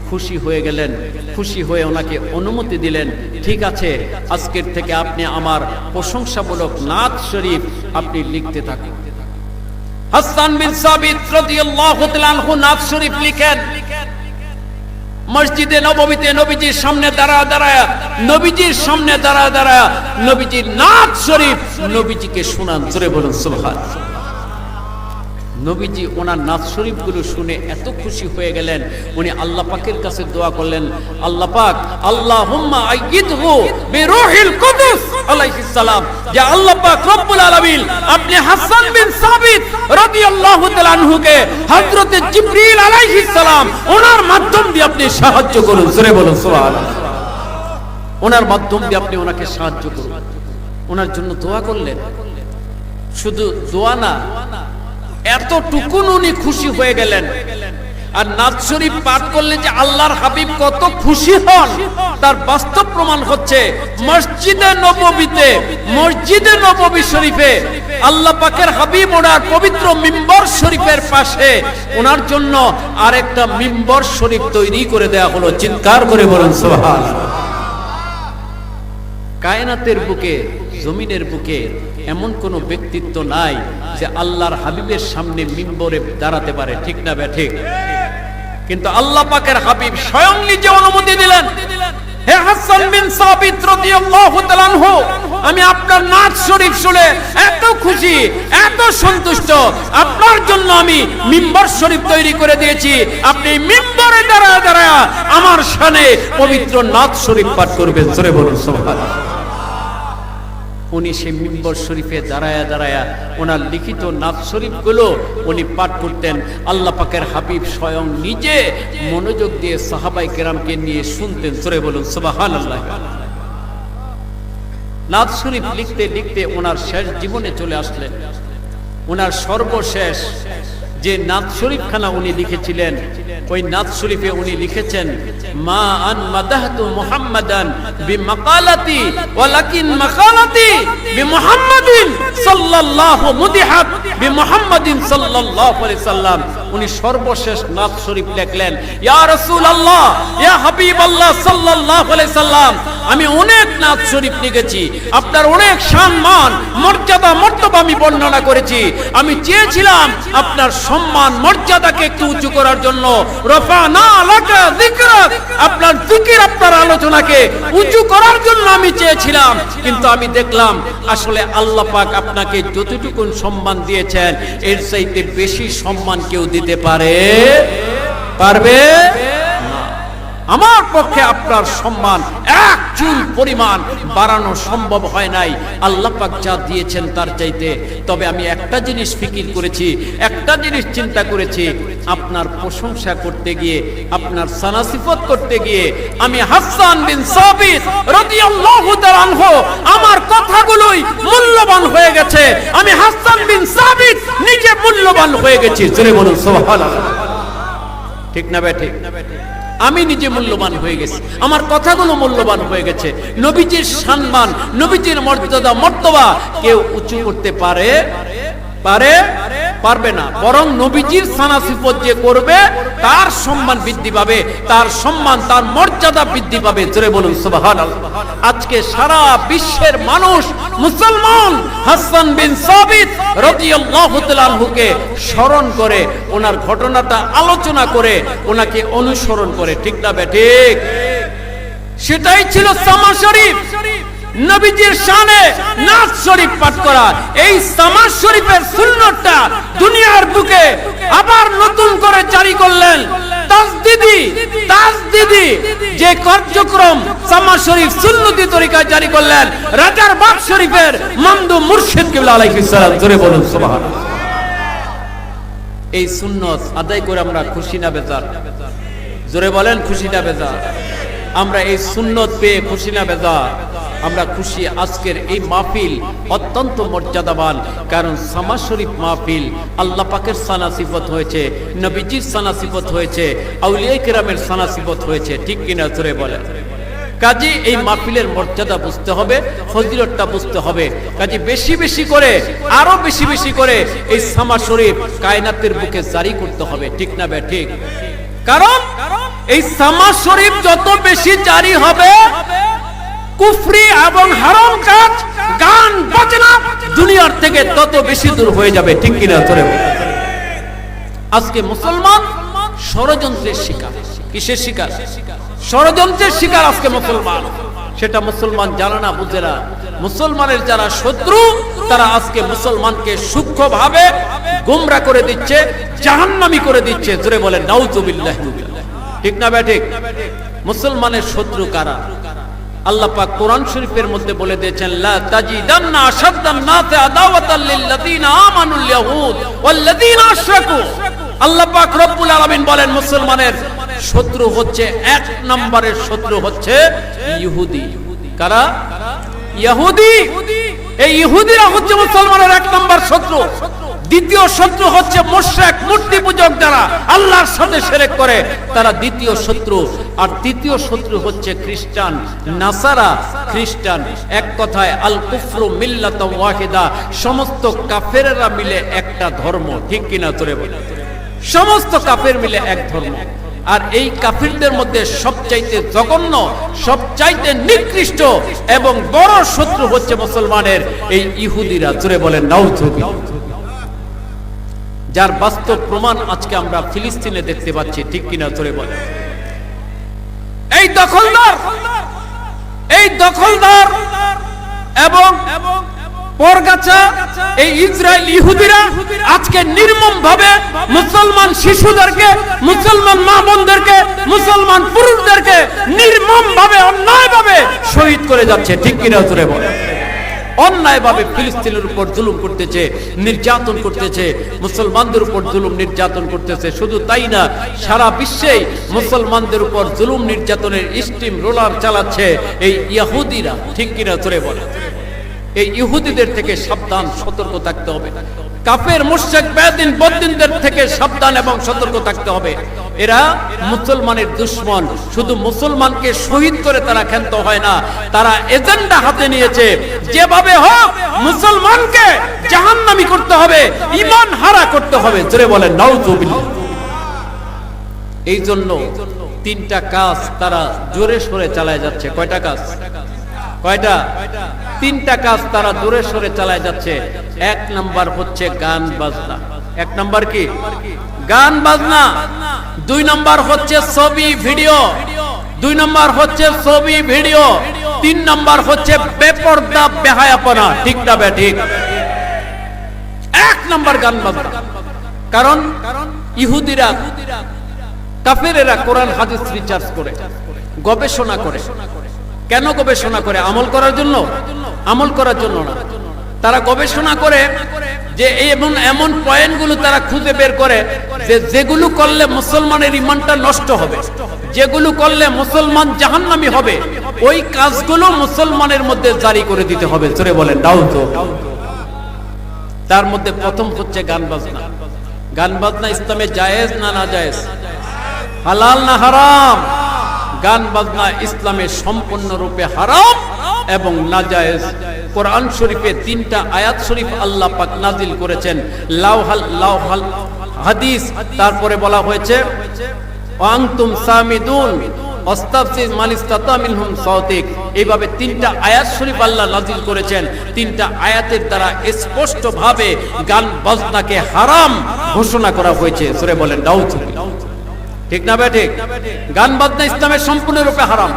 খুশি হয়ে গেলেন, খুশি হয়ে ওনাকে অনুমতি দিলেন। ঠিক আছে, আজকের থেকে আপনি আমার প্রশংসামূলক নাত শরীফ আপনি লিখতে থাকুন। হাসান বিন সাবিত রাদিয়াল্লাহু তাআলা আনহু নাত শরীফ লিখেন। মসজিদে নববীতে নবীজির সামনে দাঁড়ায়, নবীজির সামনে দাঁড়ায় নবীজির নাত শরীফ নবীজিকে শোনান। জোরে বলুন সুবহানাল্লাহ। নবীজি ওনার নাত শরীফগুলো শুনে এত খুশি হয়ে গেলেন, উনি আল্লাহ পাকের কাছে দোয়া করলেন, আল্লাহ পাক, আল্লাহুম্মা আইয়িদহু বিরূহিল কুদুস আলাইহিস সালাম, যে আল্লাহ পাক রব্বুল আলামিন আপনি হাসান বিন সাবিত রাদিয়াল্লাহু তাআলা আনহুকে হযরতে জিবরিল আলাইহিস সালাম ওনার মাধ্যম দিয়ে আপনি সাহায্য করুন। জোরে বলুন সুবহানাল্লাহ। ওনার মাধ্যম দিয়ে আপনি ওনাকে সাহায্য করুন। ওনার জন্য দোয়া করলেন। শুধু দোয়া না, এতটুকুন উনি খুশি হয়ে গেলেন। আর নাত শরীফ পাঠ করলে যে আল্লাহর হাবিব কত খুশি হন, তার বাস্তব প্রমাণ হচ্ছে মসজিদে নববী শরীফে আল্লাহ পাকের হাবিব ওনার পবিত্র মিম্বর শরীফের পাশে ওনার জন্য আরেকটা মিম্বর শরীফ তৈরি করে দেয়া হলো। চিৎকার করে বলুন সুবহানাল্লাহ। কায়নাতের বুকে, জমিনের বুকে এমন কোন ব্যক্তিত্ব নাই যে আল্লাহর হাবিবের সামনে মিম্বরে দাঁড়াতে পারে, ঠিক না বে ঠিক? কিন্তু আল্লাহ পাকের হাবিব স্বয়ং নিজে অনুমতি দিলেন, হে হাসান বিন সাবিত রাদিয়াল্লাহু তাআলা আনহু, আমি আপনার নাত শরীফ শুনে এত খুশি, এত সন্তুষ্ট, আপনার জন্য আমি মিম্বর শরীফ তৈরি করে দিয়েছি। আপনি মিম্বরে দাঁড়ায় আমার শানে পবিত্র নাত শরীফ পাঠ করবেন। জোরে বলুন সুবহানাল্লাহ। উনি সেই মিম্বর শরীফে দাঁড়ায়া ওনার লিখিত নাত শরীফগুলো উনি পাঠ করতেন। আল্লাহ পাকের হাবিব স্বয়ং নিজে মনোযোগ দিয়ে সাহাবাই কেরামকে নিয়ে শুনতেন। জোরে বলুন সুবহানাল্লাহ। নাত শরীফ লিখতে লিখতে ওনার শেষ জীবনে চলে আসলেন। ওনার সর্বশেষ যে নাত শরীফ খানা উনি লিখেছিলেন, ওই নাত শরীফে উনি লিখেছেন, মা আন মাদাহতু মুহাম্মাদান বিমাকালাতি ওয়ালাকিন মাকালাতি বিমুহাম্মাদিন সাল্লাল্লাহু মুদিহাত বিমুহাম্মাদিন সাল্লাল্লাহু আলাইহি সাল্লাম। উনি সর্বশেষ নাত শরীফ লেখলেন, ইয়া রাসূলুল্লাহ, ইয়া হাবিবাল্লাহ সাল্লাল্লাহু আলাইহি সাল্লাম, আমি অনেক নাত শরীফ লিখেছি, আপনার অনেক সম্মান মর্যাদা মর্তবা আমি বর্ণনা করেছি, আমি চেয়েছিলাম আপনার সম্মান মর্যাদাকে একটু উঁচু করার জন্য, রফানা লাকা যিকরাক, আপনার জিকির আপনার আলোচনাকে উঁচু করার জন্য আমি চেয়েছিলাম, কিন্তু আমি দেখলাম আসলে আল্লাহ পাক আপনাকে যতটুকু সম্মান দিয়েছেন এর চাইতে বেশি সম্মান কেউ দিতে পারবে না। আমার পক্ষে আপনার সম্মান এক চুল পরিমাণ বাড়ানো সম্ভব হয় নাই, আল্লাহ পাক যা দিয়েছেন তার চাইতে। তবে আমি একটা জিনিস ফিকির করেছি, একটা জিনিস চিন্তা করেছি, আপনার প্রশংসা করতে গিয়ে, আপনার সানাসিফত করতে গিয়ে আমি হাসান বিন সাবিত রাদিয়াল্লাহু তাআলা আনহু আমার কথাগুলোই মূল্যবান হয়ে গেছে, আমি হাসান বিন সাবিত নিজে মূল্যবান হয়ে গেছি। জোরে বলুন সুবহানাল্লাহ। ঠিক না বে ঠিক? আমি নিজে মূল্যবান হয়ে গেছি, আমার কথাগুলো মূল্যবান হয়ে গেছে। নবীজির সম্মান, নবীজির মর্যাদা মর্তবা কেউ উঁচু করতে পারবে না, বরং নবীজির সানাসিফত যে করবে তার সম্মান বৃদ্ধি পাবে, তার সম্মান তার মর্যাদা বৃদ্ধি পাবে। জোরে বলুন সুবহানাল্লাহ। আজকে সারা বিশ্বের মানুষ মুসলমান হাসান বিন সাবিত রাদিয়াল্লাহু তাআলা আনহুকে স্মরণ করে, ওনার ঘটনাটা আলোচনা করে, ওনাকে অনুসরণ করে। ঠিক না বেঠিক? সেটাই ছিল সামা শরীফ, নবীজির শানে নাত শরীফ পাঠ করা। এই সামা শরীফের সুন্নতটা দুনিয়ার বুকে আবার নতুন করে জারি করলেন তাজদিদি যে কার্যক্রম সামা শরীফ সুন্নতি তরিকায় জারি করলেন রাজার বাগ শরীফের মমদু মুর্শিদ কিবলা আলাইহিস সালাম। জোরে বলুন সুবহানাল্লাহ। এই সুন্নত আদায় করে আমরা খুশি না বেজার? জোরে বলেন খুশি না বেজার? আমরা এই সুন্নত পেয়ে খুশি না বেজার? আমরা খুশি। আজকের এই মাহফিল অত্যন্ত মর্যাদাবান, কারণ সামা শরীফ মাহফিল আল্লাহ পাকের সানাসিফত হয়েছে, নবীজির সানাসিফত হয়েছে, আউলিয়া কিরামের সানাসিফত হয়েছে। ঠিক কিনা? জোরে বলেন। কাজী এই মাহফিলের মর্যাদা বুঝতে হবে, ফজিলতটা বুঝতে হবে। কাজী বেশি বেশি করে, আরো বেশি বেশি করে এই সামা শরীফ কায়নাতের বুকে জারি করতে হবে। ঠিক না বে ঠিক? কারণ এই সামা শরীফ যত বেশি জারি হবে, কুফরি এবং হারাম কাজ, গান বাজনা দুনিয়ার থেকে তত বেশি দূর হয়ে যাবে। ঠিক কিনা? তোরে আজকে মুসলমান ষড়যন্ত্রের শিকার। কিসের শিকার? ষড়যন্ত্রের শিকার আজকে মুসলমান। সেটা মুসলমান জানে না, বুঝে না। মুসলমানের যারা শত্রু তারা আজকে মুসলমানকে সূক্ষ্মভাবে গোমরা করে দিচ্ছে, জাহান্নামী করে দিচ্ছে। জোরে বলেন নাউযুবিল্লাহ। ঠিক না বে ঠিক? মুসলমানের শত্রু কারা? আল্লাহ পাক কোরআন শরীফের মধ্যে বলে দিয়েছেন, লা তাজিদান্না আশাদ্দান নাসি আদাওয়াতাল লিল্লাযিনা আমানুল ইয়াহুদ ওয়াল্লাযিনা আশরাকু। আল্লাহ পাক রব্বুল আলামিন বলেন মুসলমানের শত্রু হচ্ছে, এক নম্বরের শত্রু হচ্ছে ইহুদি। কারা? ইহুদি। এই ইহুদিরা হচ্ছে মুসলমানের এক নম্বর শত্রু। দ্বিতীয় শত্রু হচ্ছে মুশরিক, মূর্তি পূজক যারা আল্লাহর সাথে শিরক করে, তারা দ্বিতীয় শত্রু। আর তৃতীয় শত্রু হচ্ছে খ্রিস্টান, নাসারা, খ্রিস্টান। এক কথায় আল কুফরু মিল্লাতুন ওয়াহিদা, সমস্ত কাফেররা মিলে একটা ধর্ম। ঠিক কিনা? তোরে বল। সমস্ত কাফের মিলে এক ধর্ম। আর এই কাফিরদের মধ্যে সবচাইতে জঘন্য, সবচাইতে নিকৃষ্ট এবং বড় শত্রু হচ্ছে মুসলমানের এই ইহুদিরা। জোরে বলেন নাউযুবিল্লাহ। যার বাস্তব প্রমাণ আজকে আমরা ফিলিস্তিনে দেখতে পাচ্ছি। ঠিক কিনা? জোরে বলেন। এই দখলদার এবং পরগাছা এই ইসরায়েল ইহুদিরা আজকে নির্মম ভাবে মুসলমান শিশুদেরকে, মুসলমান মা বোনদেরকে, মুসলমান পুরুষদেরকে নির্মম ভাবে, অন্যায় ভাবে শহীদ করে যাচ্ছে। ঠিক কিনা? জোরে বলেন। অন্যায় ভাবে ফিলিস্তিনের উপর জুলুম করতেছে, নির্যাতন করতেছে, মুসলমানদের উপর জুলুম নির্যাতন করতেছে। শুধু তাই না, সারা বিশ্বে মুসলমানদের উপর জুলুম নির্যাতনের স্টিম রোলার চালাচ্ছে এই ইহুদিরা। ঠিক কিনা? জোরে বলেন। এই ইহুদিদের থেকে সাবধান, সতর্ক থাকতে হবে। কাফের মুশরিক বেদিন বদ্দিনদের থেকে সাবধান এবং সতর্ক থাকতে হবে। এরা মুসলমানের দুশমন। শুধু মুসলমানকে শহীদ করে তারা ক্ষান্ত হয় না, তারা এজেন্ডা হাতে নিয়েছে, যেভাবে হোক মুসলমানকে জাহান্নামী করতে হবে, ঈমান হারা করতে হবে। জোরে বলেন নাউযুবিল্লাহ। এই জন্য তিনটা কাজ তারা জোরে সোরে চালায় যাচ্ছে। কয়টা কাজ? কয়টা? তিনটা কাজ তারা জোরে সোরে চালায় যাচ্ছে। এক নাম্বার হচ্ছে গান বাজনা। এক নাম্বার কি? গান বাজনা। দুই নাম্বার হচ্ছে ছবি ভিডিও। দুই নাম্বার হচ্ছে ছবি ভিডিও। তিন নাম্বার হচ্ছে বেপরদা বেহায়াপনা। ঠিক না বে ঠিক? এক নাম্বার গান বাজনা। কারণ ইহুদিরা কাফেরেরা কোরআন হাদিস রিসার্চ করে, গবেষণা করে। কেন গবেষণা করে? আমল করার জন্য? আমল করার জন্য না। তারা গবেষণা করে যে এমন এমন পয়েন্টগুলো তারা খুঁজে বের করে যে যেগুলো করলে মুসলমানের ঈমানটা নষ্ট হবে, যেগুলো করলে মুসলমান জাহান্নামী হবে, ওই কাজগুলো মুসলমানের মধ্যে জারি করে দিতে হবে। জোরে বলেন দাও তো। তার মধ্যে প্রথম হচ্ছে গান বাজনা। গান বাজনা ইসলামে জায়েজ না নাজায়েজ? হালাল না হারাম? গান বাজনা ইসলামে সম্পূর্ণরূপে হারাম এবং নাজায়েজ। কোরআন শরীফে তিনটা আয়াত শরীফ আল্লাহ পাক নাজিল করেছেন, লাওহাল হাদিস। তারপরে বলা হয়েছে ওয়ান্তুম সামিদুন ওয়াস্তাফসিজ মান ইসতাতা মিনহুম সাওতিক। এইভাবে তিনটা আয়াত শরীফ আল্লাহ নাজিল করেছেন। তিনটা আয়াতের দ্বারা স্পষ্ট ভাবে গান বাজনাকে হারাম ঘোষণা করা হয়েছে। সূরা বলেন নাউযুবিল্লাহ। ঠিক না ভাই? ঠিক। গান বাজনা ইসলামের সম্পূর্ণরূপে হারাম।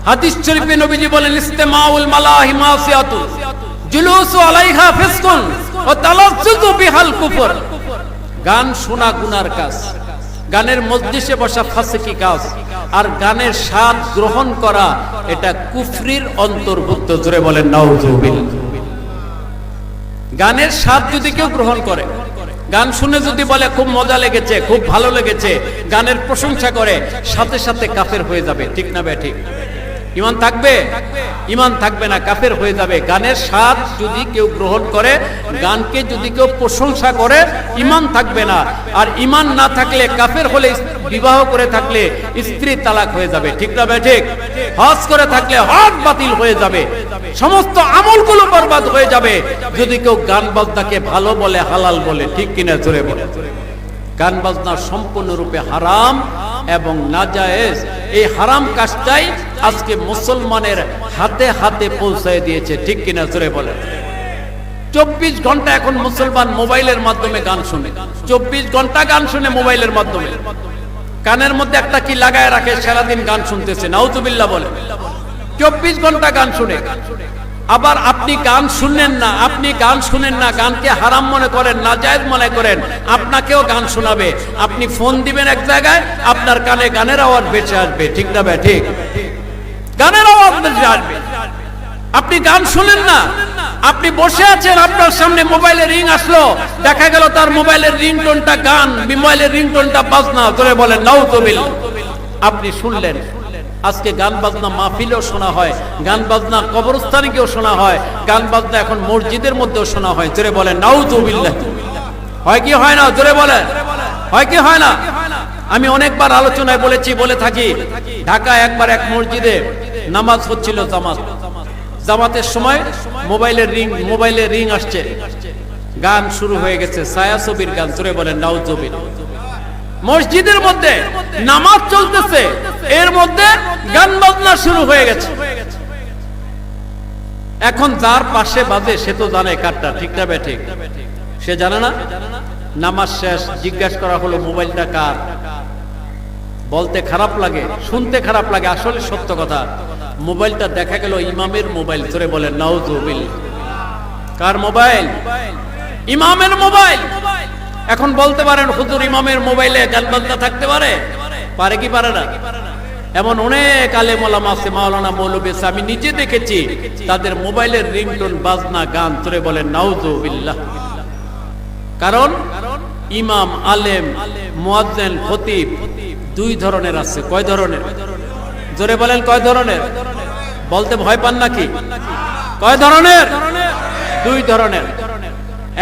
হাদিস শরীফে নবীজি বলেন ইস্তেমাউল মালাহি মাসিয়াতুন জুলুসু আলাইহা ফিসকুন ওয়া তালাজ্জুজু বিহাল কুফর। গান শোনা গুনার কাজ, গানের মজলিসে বসা ফাসিকি কাজ, আর গানের স্বাদ গ্রহণ করা এটা কুফরির অন্তর্ভুক্ত। জোরে বলেন নাউযুবিল্লাহ। গানের স্বাদ যদি কেউ গ্রহণ করে, গান শুনে যদি বলে খুব মজা লেগেছে, খুব ভালো লেগেছে, গানের প্রশংসা করে, সাথে সাথে কাফের হয়ে যাবে। ঠিক না ভাই? ঠিক। ঈমান থাকবে? ঈমান থাকবে না, কাফের হয়ে যাবে। গানের স্বাদ যদি কেউ গ্রহণ করে, গানকে যদি কেউ প্রশংসা করে, ঈমান থাকবে না। আর ঈমান না থাকলে, কাফের হলে, বিবাহ করে থাকলে স্ত্রী তালাক হয়ে যাবে। ঠিক না ভাই? ঠিক। হজ করে থাকলে হজ বাতিল হয়ে যাবে, সমস্ত আমলগুলো বরবাদ হয়ে যাবে যদি কেউ গান বাজনাকে ভালো বলে, হালাল বলে। ঠিক কিনা? জোরে বলে। গান বাজনা সম্পূর্ণরূপে হারাম এবং নাজায়েজ। এই হারাম কাজটাই আজকে মুসলমানের হাতে হাতে পৌঁছায় দিয়েছে। ঠিক কিনা? জোরে বলে। 24 ঘন্টা এখন মুসলমান মোবাইলের মাধ্যমে গান শুনে। 24 ঘন্টা গান শুনে মোবাইলের মাধ্যমে। কানের মধ্যে একটা কি লাগায় রাখে, সারাদিন গান শুনতেছে। নাউযুবিল্লাহ বলে। 24 ঘন্টা গান শুনে। আবার আপনি গান শুনেন না, আপনি গান শুনেন না, গানকে হারাম মনে করেন, নাজায়েজ মনে করেন, আপনাকেও গান শোনাবে। আপনি ফোন দিবেন এক জায়গায়, আপনার কানে গানের আওয়াজ ভেসে আসবে। ঠিক না ভাই? ঠিক। গানের আওয়াজ ভেসে আসবে। আপনি গান শুনেন না, আপনি বসে আছেন, আপনার সামনে মোবাইলের রিং আসলো, দেখা গেল তার মোবাইলের রিংটোনটা গান, মোবাইলের রিংটোনটা বাজনা। ধরে বলেন নাউযুবিল্লাহ। আপনি শুনলেন। আজকে গান বাজনা মাহফিলেও শোনা হয়, গান বাজনা কবরস্থানে গিয়েও শোনা হয়, গান বাজনা এখন মসজিদের মধ্যেও শোনা হয়। জোরে বলেন নাউযুবিল্লাহ। হয় কি হয় না? জোরে বলেন। হয় কি হয় না? আমি অনেকবার আলোচনায় বলেছি, বলে থাকি, ঢাকায় একবার এক মসজিদে নামাজ হচ্ছিল, জামাতের সময় মোবাইলের রিং আসছে, গান শুরু হয়ে গেছে, ছায়াছবির গান। জোরে বলেন নাউযুবিল্লাহ। মসজিদের মধ্যে নামাজ চলতেছে, এর মধ্যে গান বাজনা শুরু হয়ে গেছে। এখন যার পাশে বাজে সে তো জানে কারটা। ঠিক না ভাই? ঠিক। সে জানে না। নামাজ শেষ, জিজ্ঞাসা করা হলো মোবাইলটা কার। বলতে খারাপ লাগে, শুনতে খারাপ লাগে, আসলে সত্য কথা। মোবাইলটা দেখা গেল ইমামের মোবাইল। ধরে বলেন নাউযুবিল্লাহ। কার মোবাইল? ইমামের মোবাইল। এখন বলতে পারেন হুজুর ইমামের মোবাইলে গান বাজনা থাকতে পারে? পারে কি পারে না? এমন অনেক আলেম ওলামা আছে, মাওলানা মৌলভী আছে, আমি নিজে দেখেছি, তাদের মোবাইলের রিংটোন বাজনা গান। ধরে বলেন নাউযুবিল্লাহ। কারণ ইমাম, আলেম, মুয়াজ্জিন, খতিব দুই ধরনের আছে। কয় ধরনের? জোরে বলেন কয় ধরনের? বলতে ভয় পান নাকি? কয় ধরনের? দুই ধরনের।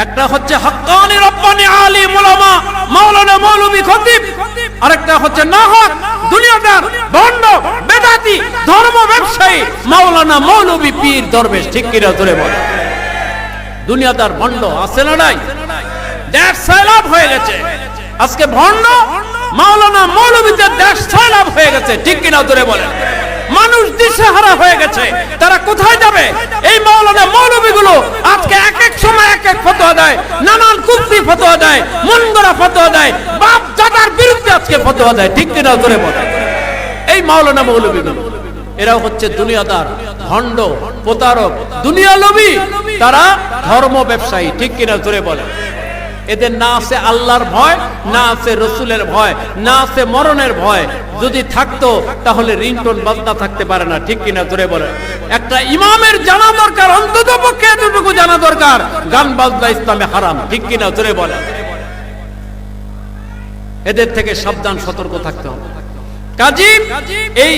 একটা হচ্ছে হাক্কানি রব্বানি আলিম উলামা, মাওলানা মৌলভী খতিব। আরেকটা হচ্ছে নাহক, দুনিয়াদার, ভণ্ড, বেদাতি, ধর্ম ব্যবসায়ী, মাওলানা মৌলভী পীর দরবেশ। ঠিক কিনা? জোরে বলেন। দুনিয়াদার ভণ্ড আছে না নাই? দেশ সয়লাব হয়ে গেছে। আজকে ভণ্ড মাওলানা মৌলবীদের দেশ সয়লাভ হয়ে গেছে, ঠিক কিনা জোরে বলেন। মানুষ দিশেহারা হয়ে গেছে, তারা কোথায় যাবে? এই মাওলানা মৌলবীগুলো আজকে এক এক সময় এক এক ফতোয়া দেয়, নানান কুফরি ফতোয়া দেয়, মন গড়া ফতোয়া দেয়, বাপ দাদার বিরুদ্ধে আজকে ফতোয়া দেয়, ঠিক কিনা জোরে বলেন। এই মাওলানা মৌলবীগুলো এরাও হচ্ছে দুনিয়াদার, ভণ্ড, প্রতারক, দুনিয়া লোভী, তারা ধর্ম ব্যবসায়ী, ঠিক কিনা জোরে বলেন। এদের না আছে আল্লাহর ভয়, না আছে রসুলের ভয়, না আছে মরণের ভয়। যদি থাকতো তাহলে রিংটোন বাজনা থাকতে পারে না, ঠিক কিনা জোরে বলেন। একটা ইমামের জানা দরকার, অন্তত পক্ষে এতটুকু জানা দরকার, গান বাজনা ইসলামে হারাম, ঠিক কিনা জোরে বলেন। এদের থেকে সাবধান, সতর্ক থাকতে হবে। কাজী এই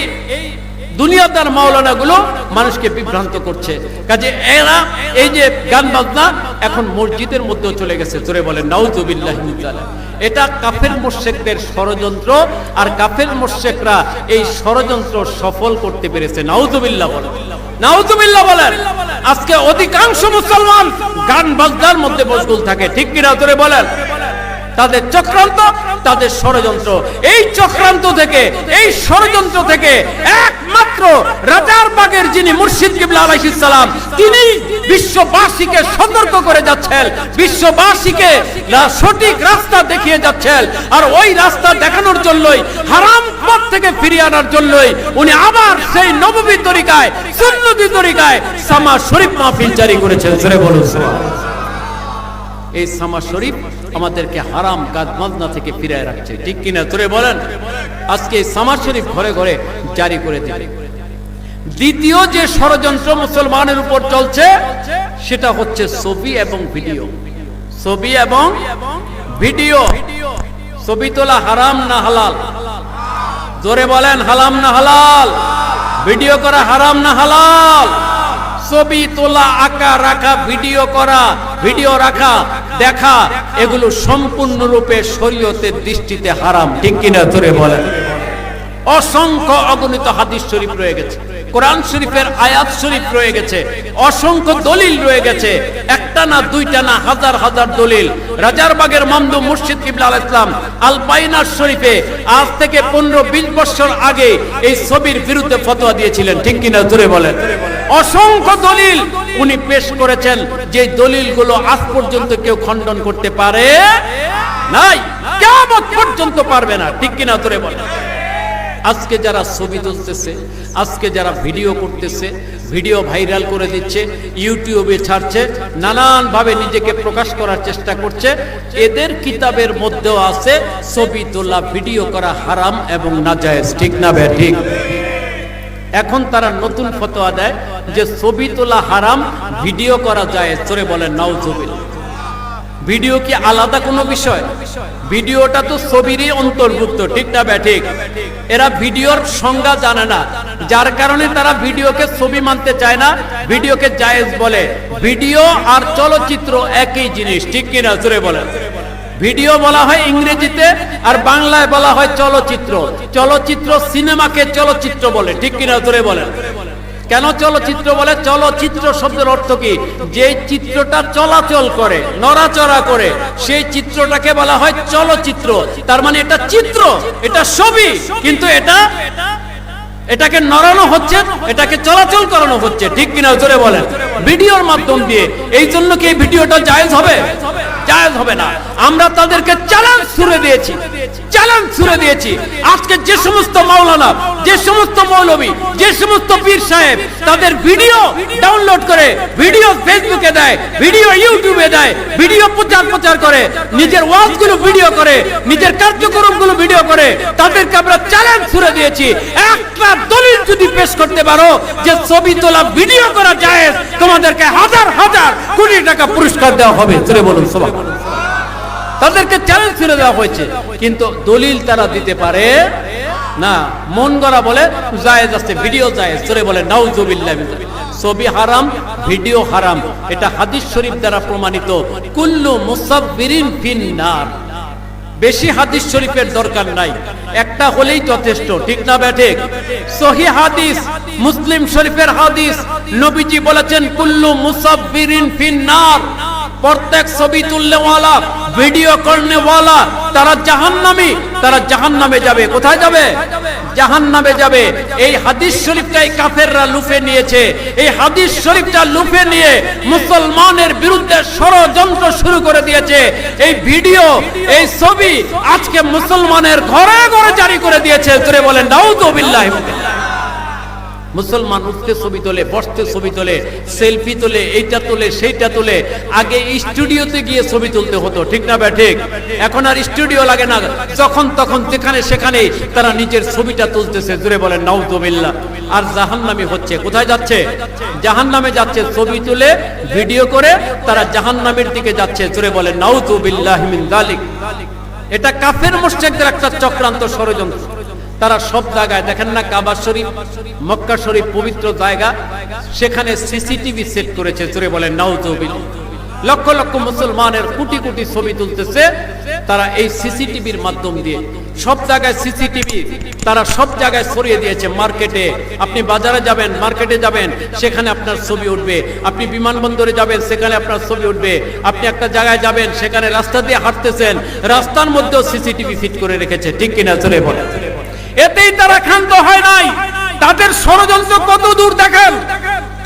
দুনিয়াদার মাওলানা গুলো মানুষকে বিভ্রান্ত করছে। কাজে এরা এই যে গান বাজনা এখন মসজিদের মধ্যেও চলে গেছে, জোরে বলেন নাউজুবিল্লাহি মিন যালিক। এটা কাফের মুশরিকদের ষড়যন্ত্র, আর কাফের মুশরিকরা এই ষড়যন্ত্র সফল করতে পেরেছে। নাউজুবিল্লাহ বলেন, নাউজুবিল্লাহ বলেন। আজকে অধিকাংশ মুসলমান গান বাজনার মধ্যে মশগুল থাকে, ঠিক কিনা জোরে বলেন। তাদের চক্রান্ত, তাদের ষড়যন্ত্র, এই চক্রান্ত থেকে, এই ষড়যন্ত্র থেকে একমাত্র রাজারবাগের যিনি মুর্শিদ কিবলা আলাইহিস সালাম, তিনি বিশ্ববাসীকে সতর্ক করে যাচ্ছেন, বিশ্ববাসীকে সঠিক রাস্তা দেখিয়ে যাচ্ছেন। আর ওই রাস্তা দেখানোর জন্যই, হারাম পথ থেকে ফিরিয়ে আনার জন্যই উনি আবার সেই নববী তরিকায়, সুন্নতি তরিকায় সামা শরীফ মাহফিল জারি করেছেন, জোরে বলুন সুবহানাল্লাহ। এই সামা শরীফ আমাদেরকে হারাম গান বাজনা থেকে ফিরিয়ে রাখছে, ঠিক কিনা জোরে বলেন। আজকে সামা শরীফ ঘরে ঘরে জারি করে দিবে। দ্বিতীয় যে ষড়যন্ত্র মুসলমানের উপর চলছে সেটা হচ্ছে ছবি এবং ভিডিও। ছবি এবং ভিডিও। ছবি তোলা হারাম না হালাল? জোরে বলেন, হারাম না হালাল? ভিডিও করা হারাম না হালাল? ছবি তোলা, আঁকা, রাখা, ভিডিও করা, ভিডিও রাখা, দেখা, এগুলো সম্পূর্ণরূপে শরীয়তের দৃষ্টিতে হারাম, ঠিক কিনা জোরে বলেন। অসংখ্য অগণিত হাদিস শরীফ রয়ে গেছে, কোরআন শরীফের আয়াত শরীফ রয়ে গেছে, অসংখ্য দলিল রয়ে গেছে, একটা না দুইটা না হাজার হাজার দলিল। রাজারবাগের মামদু মুর্শিদ কিবলা আলাইহিস সালাম আল বাইনার শরীফে আজ থেকে 15-20 বছর আগে এই ছবির বিরুদ্ধে ফতোয়া দিয়েছিলেন, ঠিক কিনা জোরে বলেন। অসংখ্য দলিল উনি পেশ করেছেন, যে দলিলগুলো আজ পর্যন্ত কেউ খণ্ডন করতে পারে নাই, কিয়ামত পর্যন্ত পারবে না, ঠিক কিনা জোরে বলেন। আজকে যারা ছবি তুলতেছে, আজকে যারা ভিডিও করতেছে, ভিডিও ভাইরাল করে দিচ্ছে, ইউটিউবে ছাড়ছে, নানান ভাবে নিজেকে প্রকাশ করার চেষ্টা করছে, এদের কিতাবের মধ্যেও আছে ছবি তোলা, ভিডিও করা হারাম এবং নাজায়েজ, ঠিক না বে ঠিক? এখন তারা নতুন ফতোয়া দেয় যে ছবি তোলা হারাম, ভিডিও করা জায়েজ, জোরে বলেন নাউজুবিল্লাহ। ভিডিও কি আলাদা কোনো বিষয়? ভিডিওটা তো ছবিরই অন্তর্ভুক্ত, ঠিক না বে ঠিক? এরা ভিডিওর সংজ্ঞা জানে না, যার কারণে তারা ভিডিওকে ছবি মানতে চায় না, ভিডিওকে জায়েজ বলে। ভিডিও আর চলচ্চিত্র একই জিনিস, ঠিক কিনা জোরে বলেন। ভিডিও বলা হয় ইংরেজিতে, আর বাংলায় বলা হয় চলচ্চিত্র। চলচ্চিত্র, সিনেমাকে চলচ্চিত্র বলে, ঠিক কিনা জোরে বলেন। কেন চলচ্চিত্র বলে? চলচ্চিত্র শব্দের অর্থ কি? যে চিত্রটা চলাচল করে, নড়াচড়া করে, সেই চিত্রটাকে বলা হয় চলচ্চিত্র। তার মানে এটা চিত্র, এটা ছবি, কিন্তু এটাকে নড়ানো হচ্ছে, এটাকে চলাচল করানো হচ্ছে, ঠিক কিনা জোরে বলেন, ভিডিওর মাধ্যম দিয়ে। এই জন্য কি এই ভিডিওটা জায়েজ হবে? জায়েজ হবে না। আমরা তাদেরকে চ্যালেঞ্জ ছুড়ে দিয়েছি, চ্যালেঞ্জ ছুড়ে দিয়েছি। আজকে যে সমস্ত মাওলানা, যে সমস্ত মৌলবী, যে সমস্ত পীর সাহেব তাদের ভিডিও ডাউনলোড করে ভিডিও ফেসবুকে দেয়, ভিডিও ইউটিউবে দেয়, ভিডিও প্রচার করে, নিজের ওয়াজগুলো ভিডিও করে, নিজের কার্যক্রমগুলো ভিডিও করে, তাদেরকে আমরা চ্যালেঞ্জ ছুড়ে দিয়েছি, একটা দলিল যদি পেশ করতে পারো যে ছবি তোলা, ভিডিও করা জায়েজ, তোমাদেরকে হাজার হাজার কোটি টাকা পুরস্কার দেওয়া হবে, জোরে বলুন সুবহানাল্লাহ। তাদেরকে চ্যালেঞ্জ ছেড়ে দেওয়া হয়েছে, কিন্তু দলিল তারা দিতে পারে না। মন গড়া বলে জায়েজ আছে, ভিডিও জায়েজ, জোরে বলে নাউজুবিল্লাহ। ছবি হারাম, ভিডিও হারাম, এটা হাদিস শরীফ দ্বারা প্রমাণিত। কুল্লু মুসাব্বিরিন ফিন্নার। বেশি হাদিস শরীফের দরকার নাই, একটা হলেই যথেষ্ট, ঠিক না বে ঠিক? সহিহ হাদিস, মুসলিম শরীফের হাদিস, নবীজি বলেছেন কুল্লু মুসাব্বিরিন ফিন্নার। প্রত্যেক ছবি তুলনেওয়ালা, ভিডিও করনেওয়ালা তারা জাহান্নামী, তারা জাহান্নামে যাবে। কোথায় যাবে? জাহান্নামে যাবে। এই হাদিস শরীফটাই কাফেররা লুফে নিয়েছে। এই হাদিস শরীফটা লুফে নিয়ে মুসলমানের বিরুদ্ধে ষড়যন্ত্র শুরু করে দিয়েছে। এই ভিডিও, এই ছবি আজকে মুসলমানের ঘরে ঘরে জারি করে দিয়েছে। জোরে বলেন নাউযুবিল্লাহি। মুসলমান উঠতে ছবি তোলে, বসতে ছবি তোলে, সেলফি তোলে, এইটা তোলে, সেইটা তোলে। আগে স্টুডিওতে গিয়ে ছবি তুলতে হতো, ঠিক না বে ঠিক? এখন আর স্টুডিও লাগে না, যখন তখন যেখানে সেখানে তারা নিজের ছবিটা তুলতেছে। জোরে বলেন নাউযুবিল্লাহ। আর জাহান্নামী হচ্ছে। কোথায় যাচ্ছে? জাহান্নামে যাচ্ছে। ছবি তুলে, ভিডিও করে তারা জাহান্নামের দিকে যাচ্ছে। জোরে বলেন নাউযুবিল্লাহি মিন যালিক। এটা কাফের মুশরিকদের একটা চক্রান্ত, ষড়যন্ত্র। তারা সব জায়গায় দেখেন না, কাবা শরীফ, মক্কা শরীফ পবিত্র জায়গা, সেখানে সিসিটিভি সেট করেছে। জোরে বলেন নাউযুবিল্লাহ। লক্ষ লক্ষ মুসলমানের কোটি কোটি ছবি তুলতেছে তারা এই সিসিটিভির মাধ্যম দিয়ে। সব জায়গায় সিসিটিভি তারা সব জায়গায় ছড়িয়ে দিয়েছে। মার্কেটে আপনি বাজারে যাবেন, মার্কেটে যাবেন, সেখানে আপনার ছবি উঠবে। আপনি বিমানবন্দরে যাবেন, সেখানে আপনার ছবি উঠবে। আপনি একটা জায়গায় যাবেন, সেখানে রাস্তা দিয়ে হাঁটতেছেন, রাস্তার মধ্যেও সিসিটিভি ফিট করে রেখেছে, ঠিক কিনা? জোরে বলেন। এতেই তারা ক্ষান্ত হয় নাই। তাদের ষড়যন্ত্র কত দূর দেখেন,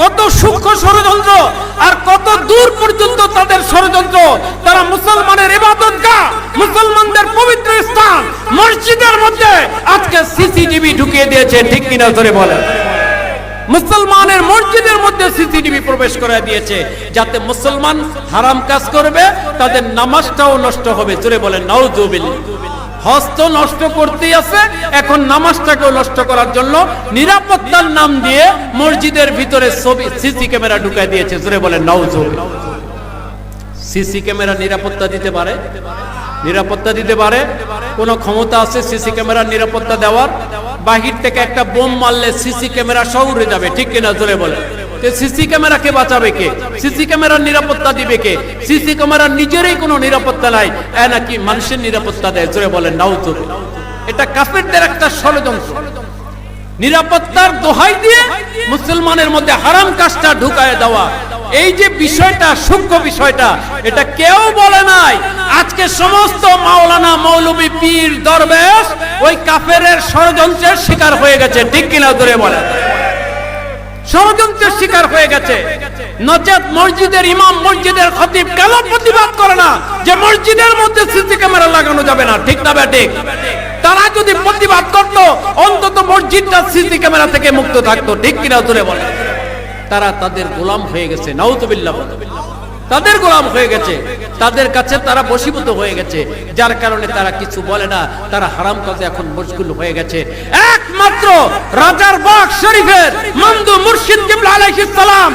কত সূক্ষ্ম ষড়যন্ত্র, আর কত দূর পর্যন্ত তাদের ষড়যন্ত্র। তারা মুসলমানের ইবাদতগাহ, মুসলমানদের পবিত্র স্থান মসজিদের মধ্যে আজকে সিসিটিভি ঢুকিয়ে দিয়েছে, ঠিক কিনা? ধরে বলেন। মুসলমানের মসজিদের মধ্যে সিসিটিভি প্রবেশ করে দিয়েছে, যাতে মুসলমান হারাম কাজ করবে তাদের নামাজটাও নষ্ট হবে। জোরে বলেন নাউযুবিল্লাহ। হস্ত নষ্ট করতেই আছে, এখন নামাজটাকেও নষ্ট করার জন্য নিরাপত্তার নাম দিয়ে মসজিদের ভিতরে ছবি, সিসি ক্যামেরা ঢুকায় দিয়েছে। জোরে বলেন নাউযুবিল্লাহ। সিসি ক্যামেরা নিরাপত্তা দিতে পারে? নিরাপত্তা দিতে পারে? কোন ক্ষমতা আছে সিসি ক্যামেরার নিরাপত্তা দেওয়ার? বাহির থেকে একটা বোম মারলে সিসি ক্যামেরা সহ উড়ে যাবে, ঠিক কিনা? জোরে বলেন। সিসি ক্যামেরাকে বাঁচাবে কে? সিসি ক্যামেরার নিরাপত্তা দিবে কে? সিসি ক্যামেরার নিজেরই কোনো নিরাপত্তা নাই, নাকি মানুষের নিরাপত্তা দেয়? জোরে বলেন নাউযুবিল্লাহ। এটা কাফেরদের একটা ষড়যন্ত্র। নিরাপত্তার দোহাই দিয়ে মুসলমানের মধ্যে হারাম কাজটা ঢুকায় দেওয়া। এই যে বিষয়টা, সূক্ষ্ম বিষয়টা, এটা কেউ বলে নাই। আজকে সমস্ত মাওলানা, মৌলবী, পীর, দরবেশ ওই কাফেরের ষড়যন্ত্রের শিকার হয়ে গেছে, ঠিক কিনা? জোরে বলেন। ষড়যন্ত্রের শিকার হয়ে গেছে। নচেত মসজিদের ইমাম, মসজিদের খতিব কেন প্রতিবাদ করে না যে মসজিদের মধ্যে সিসি ক্যামেরা লাগানো যাবে না, ঠিক না ঠিক? তারা যদি প্রতিবাদ করত, অন্তত মসজিদটা সিসি ক্যামেরা থেকে মুক্ত থাকতো, ঠিক কিনা? ধরে বলে। তারা তাদের গোলাম হয়ে গেছে, নাউযুবিল্লাহ। তাদের গোলাম হয়ে গেছে, তাদের কাছে তারা বশীভূত হয়ে গেছে, যার কারণে তারা কিছু বলে না। তারা হারাম কাজে এখন মশগুল হয়ে গেছে। একমাত্র রাজার বাগ শরীফের মমদু মুর্শিদ কিবলা আলাইহিস সালাম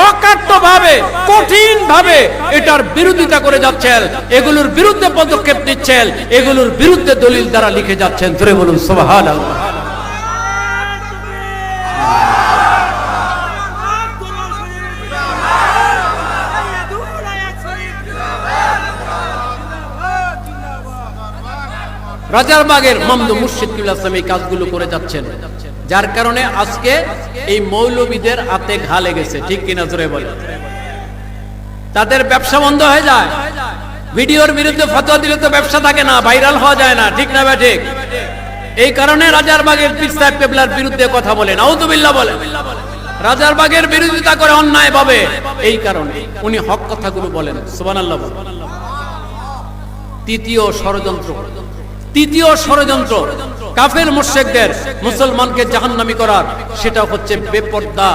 অকাট্যভাবে কঠিন ভাবে এটার বিরোধিতা করে যাচ্ছেন, এগুলোর বিরুদ্ধে পদক্ষেপ নিচ্ছেন, এগুলোর বিরুদ্ধে দলিল দ্বারা লিখে যাচ্ছেন। ধরে বলুন সুবহানাল্লাহ। রাজারবাগের মমদু মুর্শিদ কিবলা সালাম এই কাজগুলো করে যাচ্ছেন, যার কারণে আজকে এই মৌলবীদের হাতে ঘা লেগেছে, ঠিক কিনা? জোরে বলে। তাদের ব্যবসা বন্ধ হয়ে যায়। ভিডিওর বিরুদ্ধে ফতোয়া দিলে তো ব্যবসা থাকে না, ভাইরাল হওয়া যায় না, ঠিক না ভাই? ঠিক। এই কারণে রাজারবাগের পীর সাহেব কিবলার বিরুদ্ধে কথা বলেন, নাউযুবিল্লাহ বলেন। রাজারবাগের বিরোধিতা করে অন্যায় ভাবে, এই কারণে উনি হক কথাগুলো বলেন, সুবহানাল্লাহ। তৃতীয় ষড়যন্ত্র কাফের মুশরিকদের মুসলমানকে জাহান্নামী করার, সেটা হচ্ছে বেপর্দা,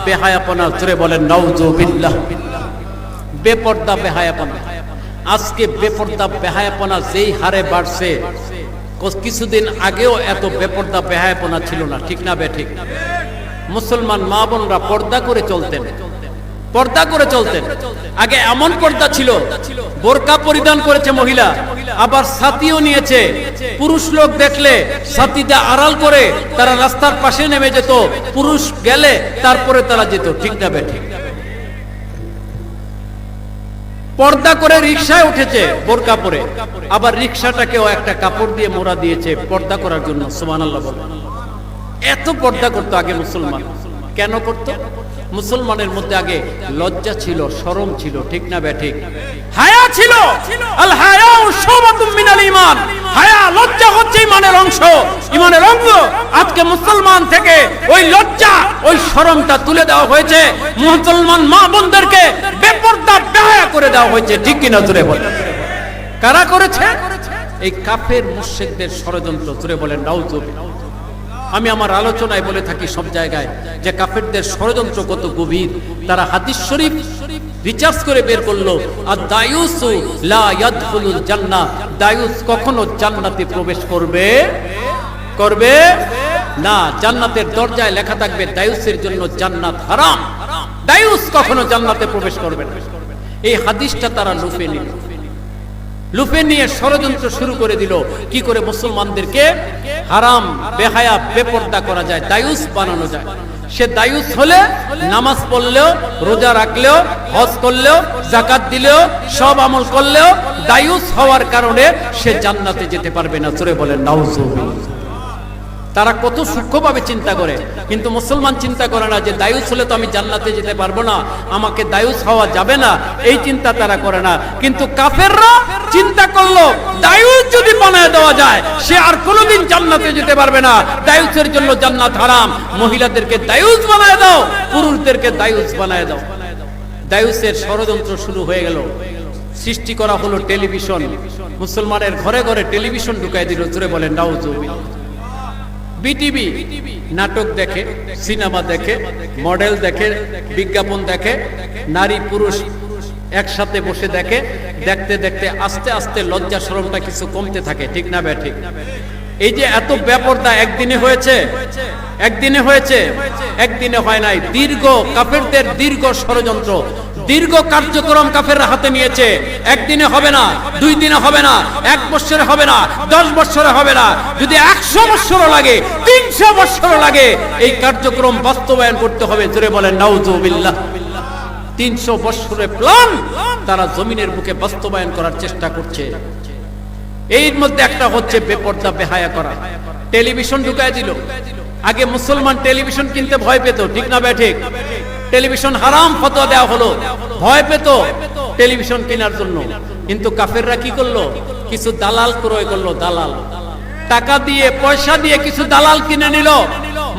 বেহায়াপনা। জোরে বলেন নাউযুবিল্লাহ। বেপর্দা, বেহায়াপনা। আজকে বেপর্দা, বেহায়াপনা যেই হারে বাড়ছে, কিছুদিন আগেও এত বেপর্দা, বেহায়াপনা ছিল না, ঠিক না বে ঠিক? মুসলমান মা বোনরা পর্দা করে চলতেন, পর্দা করে চলতেন। আগে এমন পর্দা ছিল, বোরকা পরিধান করেছে মহিলা, আবার ছাতিও নিয়েছে। পুরুষ লোক দেখলে ছাতিটা আড়াল করে তারা রাস্তার পাশে নেমে যেত, পুরুষ গেলে তারপরে তারা যেত, ঠিক না বে ঠিক? পর্দা করে রিকশায় উঠেছে বোরকা পরে, আবার রিকশাটাকেও একটা কাপড় দিয়ে মোড়া দিয়েছে পর্দা করার জন্য। সুবহানাল্লাহ বলেন। এত পর্দা করতো আগে মুসলমান। কেন করতো? মুসলমানের মধ্যে আগে লজ্জা ছিল, শরম ছিল, ঠিক না বেঠিক? হায়া ছিল। আল হায়াউ শুবাতুম মিনাল ঈমান। হায়া, লজ্জা হচ্ছে ঈমানের অংশ, ঈমানের অঙ্গ। আজকে মুসলমান থেকে ওই লজ্জা, ওই শরমটা তুলে দেওয়া হয়েছে। মুসলমান মা বোনদেরকে বেপরদা, বেহায়া করে দেওয়া হয়েছে, ঠিক কিনা জোরে বলেন? কারা করেছে? এই কাফের মুশরিকদের ষড়যন্ত্র। জোরে বলেন নাউযুবিল্লাহ। আমি আমার আলোচনায় বলে থাকি সব জায়গায় যে কাফেরদের ষড়যন্ত্র কত গভীর। তারা হাদিস শরীফ রিসার্চ করে বের করলো, আদ-দায়ুসু লা ইয়াদখুলুল জান্নাহ, দায়ুস কখনো জান্নাতে প্রবেশ করবে না। জান্নাতের দরজায় লেখা থাকবে দায়ুসের জন্য জান্নাত হারাম, দায়ুস কখনো জান্নাতে প্রবেশ করবে না। এই হাদিসটা তারা লুফে নিয়ে ষড়যন্ত্র শুরু করে দিল, কি করে মুসলমানদেরকে হারাম, বেহায়া, বেপরদা করা যায়, দায়ুস বানানো যায়। সে দায়ুস হলে নামাজ পড়লেও, রোজা রাখলেও, হজ করলেও, যাকাত দিলেও, সব আমল করলেও দায়ুস হওয়ার কারণে সে জান্নাতে যেতে পারবে না। জোরে বলেন নাউযুবিল্লাহ। তারা কত সূক্ষ্মভাবে চিন্তা করে, কিন্তু মুসলমান চিন্তা করে না যে দায়ুস হলে তো আমি জান্নাতে যেতে পারবো না, আমাকে দায়ুস হওয়া যাবে না, এই চিন্তা তারা করে না। কিন্তু কাফেররা চিন্তা করলো দায়ুস যদি বানায় দেওয়া যায় সে আর কোনোদিন জান্নাতে যেতে পারবে না, দায়ুসের জন্য জান্নাত হারাম। মহিলাদেরকে দায়ুস বানায় দাও, পুরুষদেরকে দায়ুস বানায় দাও। দায়ুসের ষড়যন্ত্র শুরু হয়ে গেল। সৃষ্টি করা হলো টেলিভিশন। মুসলমানের ঘরে ঘরে টেলিভিশন ঢুকাই দিল। জোরে বলেন নাউযুবিল্লাহ। বিটিভি নাটক দেখে, সিনেমা দেখে, মডেল দেখে, বিজ্ঞাপন দেখে, নারী পুরুষ একসাথে বসে দেখে। দেখতে দেখতে আস্তে আস্তে লজ্জা শরমটা কিছু কমতে থাকে, ঠিক না বেঠিক? এই যে এত বেপরদা একদিনে হয়েছে, একদিনে হয় নাই। দীর্ঘ কাফেরদের দীর্ঘ ষড়যন্ত্র, দীর্ঘ কার্যক্রম কাফেররা হাতে নিয়েছে। একদিনে হবে না, 2 দিনে হবে না, 1 বছরে হবে না, 10 বছরে হবে না, যদি 100 বছর লাগে, 300 বছর লাগে, এই কার্যক্রম বাস্তবায়ন করতে হবে। জোরে বলেন নাউযুবিল্লাহ। 300 বছরের প্ল্যান তারা জমিনের বুকে বাস্তবায়ন করার চেষ্টা করছে। এর মধ্যে একটা হচ্ছে বেপরদা, বেহায়া করা। টেলিভিশন ঢুকায় দিল। আগে মুসলমান টেলিভিশন কিনতে ভয় পেত, ঠিক না বেঠিক? টেলিভিশন হারাম ফতোয়া দেওয়া হলো, ভয় পেত টেলিভিশন কেনার জন্য। কিন্তু কাফেররা কি করলো? কিছু দালাল ক্রয় করলো। দালাল টাকা দিয়ে, পয়সা দিয়ে কিছু দালাল কিনে নিল,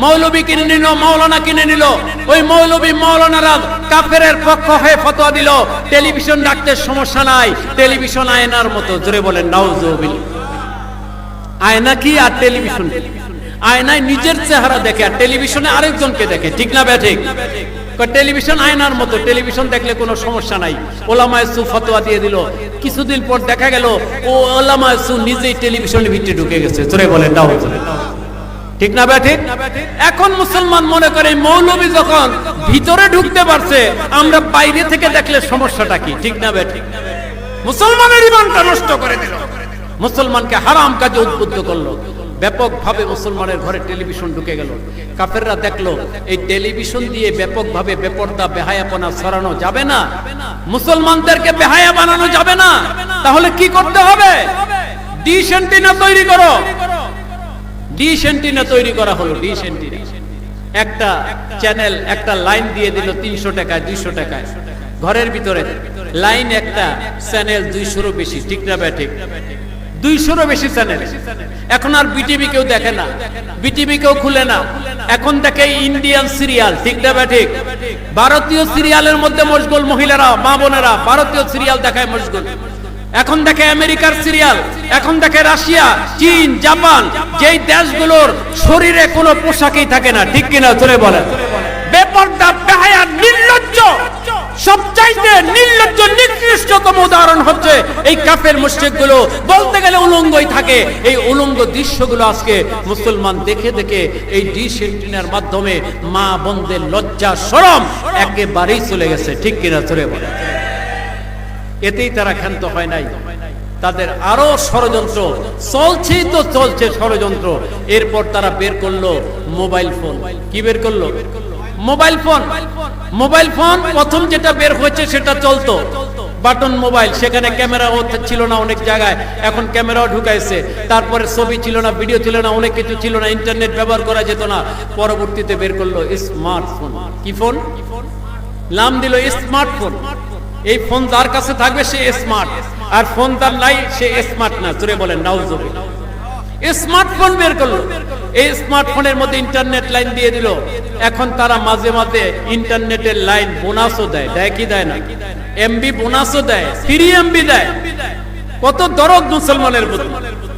মৌলবী কিনে নিল, মাওলানা কিনে নিল। ওই মৌলবী মাওলানারা কাফেরের পক্ষ হয়ে ফতোয়া দিল টেলিভিশন রাখতে সমস্যা নাই, টেলিভিশন আয়নার মতো। জোরে বলেন নাউযুবিল্লাহ। আয়না কি আর টেলিভিশন? আয়নায় নিজের চেহারা দেখে আর টেলিভিশনে আরেকজনকে দেখে, ঠিক না বেঠিক? টেলিভিশন আয়নার মতো, টেলিভিশন দেখলে কোনো সমস্যা নাই। ওলামায়ে সু ফতোয়া দিয়ে দিল। কিছুদিন পর দেখা গেল ও ওলামায়ে সু নিজেই টেলিভিশনের ভিতরে ঢুকে গেছে। জোরে বলেন নাউযুবিল্লাহ, ঠিক না বেঠিক? এখন মুসলমান মনে করে মৌলবী যখন ভিতরে ঢুকতে পারছে, আমরা বাইরে থেকে দেখলে সমস্যাটা কি, ঠিক না বেঠিক? মুসলমানের ঈমানটা নষ্ট করে দিল, মুসলমানকে হারাম কাজে উদ্বুদ্ধ করলো। ব্যাপকভাবে মুসলমানের ঘরে টেলিভিশন ঢুকে গেল। কাফেররা দেখলো এই টেলিভিশন দিয়ে ব্যাপকভাবে বেপরদা, বেহায়াপনা ছড়ানো যাবে না, মুসলমানদেরকে বেহায়া বানানো যাবে না। তাহলে কি করতে হবে? ডিশ অ্যান্টেনা তৈরি করো। ডিশ অ্যান্টেনা তৈরি করা হলো। ডিশ অ্যান্টেনা একটা চ্যানেল, একটা লাইন দিয়ে দিল 300 টাকায়, 200 টাকায়। ঘরের ভিতরে লাইন একটা, চ্যানেল 200-এরও বেশি, ঠিক না বেঠিক? 200-এরও বেশি চ্যানেল। এখন আর বিটিভি কেউ দেখে না, বিটিভি কেউ খুলে না। এখন দেখে ইন্ডিয়ান সিরিয়াল, ঠিক না বেঠিক? ভারতীয় সিরিয়ালের মধ্যে মশগুল মহিলারা, মা বোনেরা ভারতীয় সিরিয়াল দেখায় মশগুল। এখন দেখে আমেরিকার সিরিয়াল, এখন দেখে রাশিয়া, চীন, জাপান, যেই দেশগুলোর শরীরে কোনো পোশাকই থাকে না, ঠিক কিনা জোরে বলেন? বেপরদা, বেহায়া, নির্লজ্জ, সবচাইতে নির্লজ্জ, নিকৃষ্টতম উদাহরণ হচ্ছে এই কাফের মুশরিকগুলো। বলতে গেলে উলঙ্গই থাকে। এই উলঙ্গ দৃশ্যগুলো আজকে মুসলমান দেখে দেখে এই ডিশ অ্যান্টেনার মাধ্যমে মা বোনদের লজ্জা শরম একেবারেই চলে গেছে, ঠিক কিনা জোরে বলেন? এতেই তারা ক্ষান্ত হয় নাই, তাদের আরো ষড়যন্ত্র চলছেই তো চলছে ষড়যন্ত্র। এরপর তারা বের করলো মোবাইল ফোন। কি বের করলো? Mobile phone. মোবাইল ফোন প্রথম যেটা বের হয়েছে সেটা চলতো বাটন মোবাইল, সেখানে ক্যামেরাও ছিল না অনেক জায়গায়, এখন ক্যামেরাও ঢুকাইছে। তারপরে ছবি ছিল না, ভিডিও ছিল না, অনেক কিছু ছিল না, ইন্টারনেট ব্যবহার করা যেত না। পরবর্তীতে বের করলো স্মার্টফোন। কি ফোন? নাম দিল স্মার্টফোন। এই ফোন যার কাছে থাকবে সে স্মার্ট, আর ফোন তার নাই সে স্মার্ট না। জোরে বলেন নাউজুবিল্লাহ। স্মার্টফোন বের করলো, এই স্মার্টফোনের মধ্যে ইন্টারনেট লাইন দিয়ে দিল। এখন তারা মাঝে মাঝে ইন্টারনেটের লাইন বোনাসও দেয়, দেয় কি দেয় না? এমবি বোনাসও দেয়, ফ্রি এমবি দেয়। কত দরদ মুসলমানের প্রতি,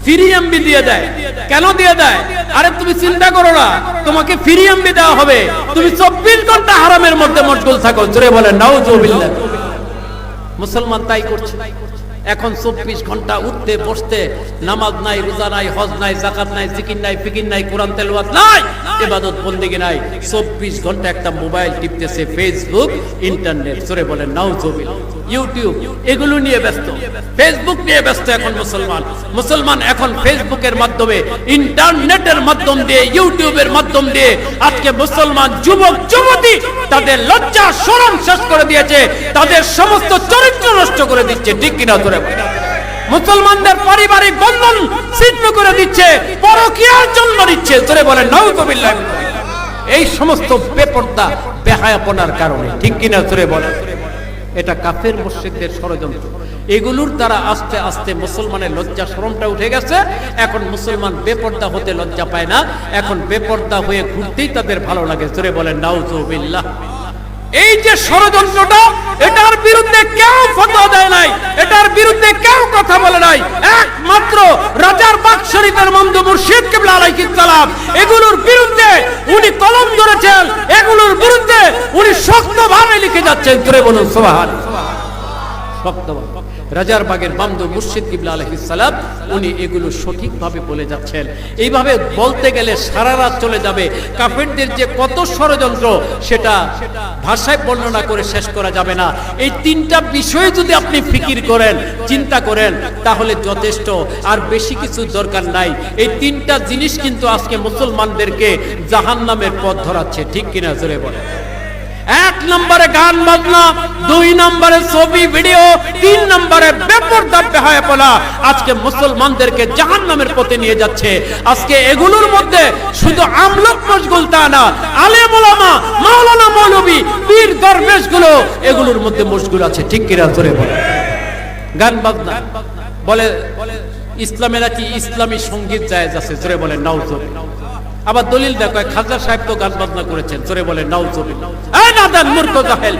ফ্রি এমবি দিয়ে দেয়। কেন দিয়ে দেয়? আরে তুমি চিন্তা করো না, তোমাকে ফ্রি এমবি দেওয়া হবে, তুমি 24 ঘন্টা হারামের মধ্যে মশগুল থাকো। জোরে বলেন নাউজুবিল্লাহ। মুসলমান তাই করছে। এখন 24 ঘন্টা উঠতে বসতে, নামাজ নাই, রোজা নাই, হজ নাই, যাকাত নাই, জিকির নাই, ফিকির নাই, কোরআন তেলাওয়াত নাই, ইবাদত বন্দেগী নাই। 24 ঘন্টা একটা মোবাইল টিপতেছে, ফেসবুক, ইন্টারনেট। জোরে বলেন নাউজুবিল্লাহ। ইউটিউব, এগুলো নিয়ে ব্যস্ত, ফেসবুক নিয়ে ব্যস্ত এখন মুসলমান এখন ফেসবুকের মাধ্যমে, ইন্টারনেটের মাধ্যম দিয়ে, ইউটিউবের মাধ্যম দিয়ে আজকে মুসলমান যুবক যুবতী তাদের লজ্জা শরম শেষ করে দিয়েছে, তাদের সমস্ত চরিত্র নষ্ট করে দিচ্ছে। ঠিক কিনা? ধরে মুসলমানদের পারিবারিক বন্ধন ছিন্ন করে দিচ্ছে, পরকীয়ার জন্ম দিচ্ছে। ধরে বলেন নাউজুবিল্লাহ। এই সমস্ত বেপরদা বেহায়াপনার কারণে। ঠিক কিনা? ধরে বলেন। এটা কাফের মুশরিকদের ষড়যন্ত্র। এগুলোর দ্বারা আস্তে আস্তে মুসলমানের লজ্জা শরমটা উঠে গেছে। এখন মুসলমান বেপরদা হতে লজ্জা পায় না, এখন বেপরদা হয়ে ঘুরতেই তাদের ভালো লাগে। জোরে বলেন নাউজুবিল্লাহ। এই যে ষড়যন্ত্রটা, এটার বিরুদ্ধে কেউ ফতোয়া দেয় নাই, এটার বিরুদ্ধে কেউ কথা বলে নাই। একমাত্র রাজার বাগ শরীফের মন্দ মুর্শিদ কিবলা আলাইহিস সালাম এগুলোর বিরুদ্ধে উনি কলম ধরেছেন, এগুলোর বিরুদ্ধে উনি শক্তভাবে লিখে যাচ্ছেন। জোরে বলুন সুবহানাল্লাহ। শক্তভাবে রাজার বাগের বান্দু মুর্শিদ কিবলা আলাইহিস সালাম উনি এগুলো সঠিকভাবে বলে যাচ্ছেন। এইভাবে বলতে গেলে সারা রাত চলে যাবে। কাফেরদের যে কত ষড়যন্ত্র সেটা ভাষায় বর্ণনা করে শেষ করা যাবে না। এই তিনটা বিষয় যদি আপনি ফিকির করেন, চিন্তা করেন, তাহলে যথেষ্ট, আর বেশি কিছু দরকার নাই। এই তিনটা জিনিস কিন্তু আজকে মুসলমানদেরকে জাহান্নামের পথ ধরাচ্ছে। ঠিক কিনা? জোরে বলে। 1 নম্বরে গান বাজনা, 2 নম্বরে ছবি ভিডিও, 3 নম্বরে বেপরদা বেহায়াপনা আজকে মুসলমানদেরকে জাহান্নামের পথে নিয়ে যাচ্ছে। আজকে এগুলোর মধ্যে শুধু আমলোক মশগুল তা না, আলেম ওলামা, মাওলানা মৌলভী, পীর দরবেশ গুলো এগুলোর মধ্যে মশগুল আছে। ঠিক কিনা? জোরে বলে। গান বাজনা বলে ইসলামে নাকি ইসলামী সঙ্গীত জায়েজ আছে। জোরে বলে নাউজুবিল্লাহ। আবার দলিল দেখো, খাজা সাহেব তো গান বাজনা করেছেন। জোরে বলে নাউজুবিল্লাহ। এই নাদান মূর্খ জাহেল,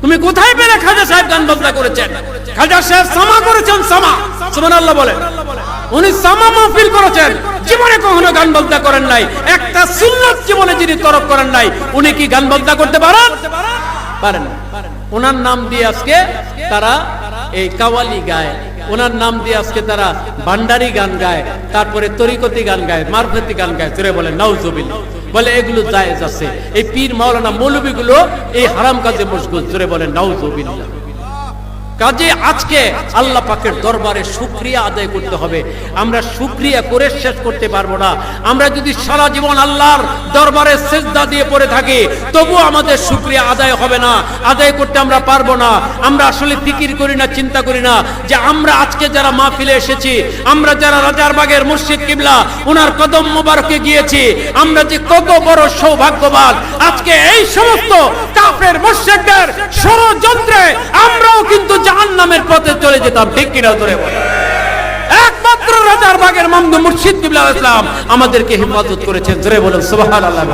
তুমি কোথায় পেলে খাজা সাহেব গান বাজনা করেছেন? খাজা সাহেব সামা করেছেন, সামা। সুবহানাল্লাহ বলে। উনি সামা মাহফিল করেছেন, জীবনে কখনো গান বাজনা করেন নাই। একটা সুন্নাত জীবনে যিনি তরক করেন নাই, উনি কি গান বাজনা করতে পারেন? পারেন না। ওনার নাম দিয়ে আজকে তারা এই কাওয়ালি গায়, ওনার নাম দিয়ে আজকে তারা ভান্ডারি গান গায়, তারপরে তরিকতি গান গায়, মারফতি গান গায়। জোরে বলে নাউজুবিল্লাহ। বলে এগুলো জায়েজ আছে। এই পীর মাওলানা মৌলভী গুলো এই হারাম কাজে মশগুল। জোরে বলে নাউজুবিল্লাহ। কাজে আজকে আল্লাহ পাকের দরবারে শুকরিয়া আদায় করতে হবে। আমরা শুকরিয়া করে শেষ করতে পারবো না। আমরা যদি সারা জীবন আল্লাহর দরবারে সিজদা দিয়ে পড়ে থাকি, তবু আমাদের শুকরিয়া আদায় হবে না, আদায় করতে আমরা পারবো না। আমরা আসলে ফিকির করি না, চিন্তা করি না যে আমরা আজকে যারা মাহফিলে এসেছি, আমরা যারা রাজার বাগের মুর্শিদ কিবলা ওনার কদম মোবারকে গিয়েছি, আমরা যে কত বড় সৌভাগ্যবান। আজকে এই সমস্ত কাফের মুশরিকদের ষড়যন্ত্রে আমরাও কিন্তু জাহান্নামের পথে চলে যেতাম। ঠিক কিনা? ধরে বলে। একমাত্র রাজার বাগের মন্দ মুর্শিদ কিবলা আলাইহিস সালাম আমাদেরকে হেফাজত করেছেন। জোরে বলেন সুবহানাল্লাহ।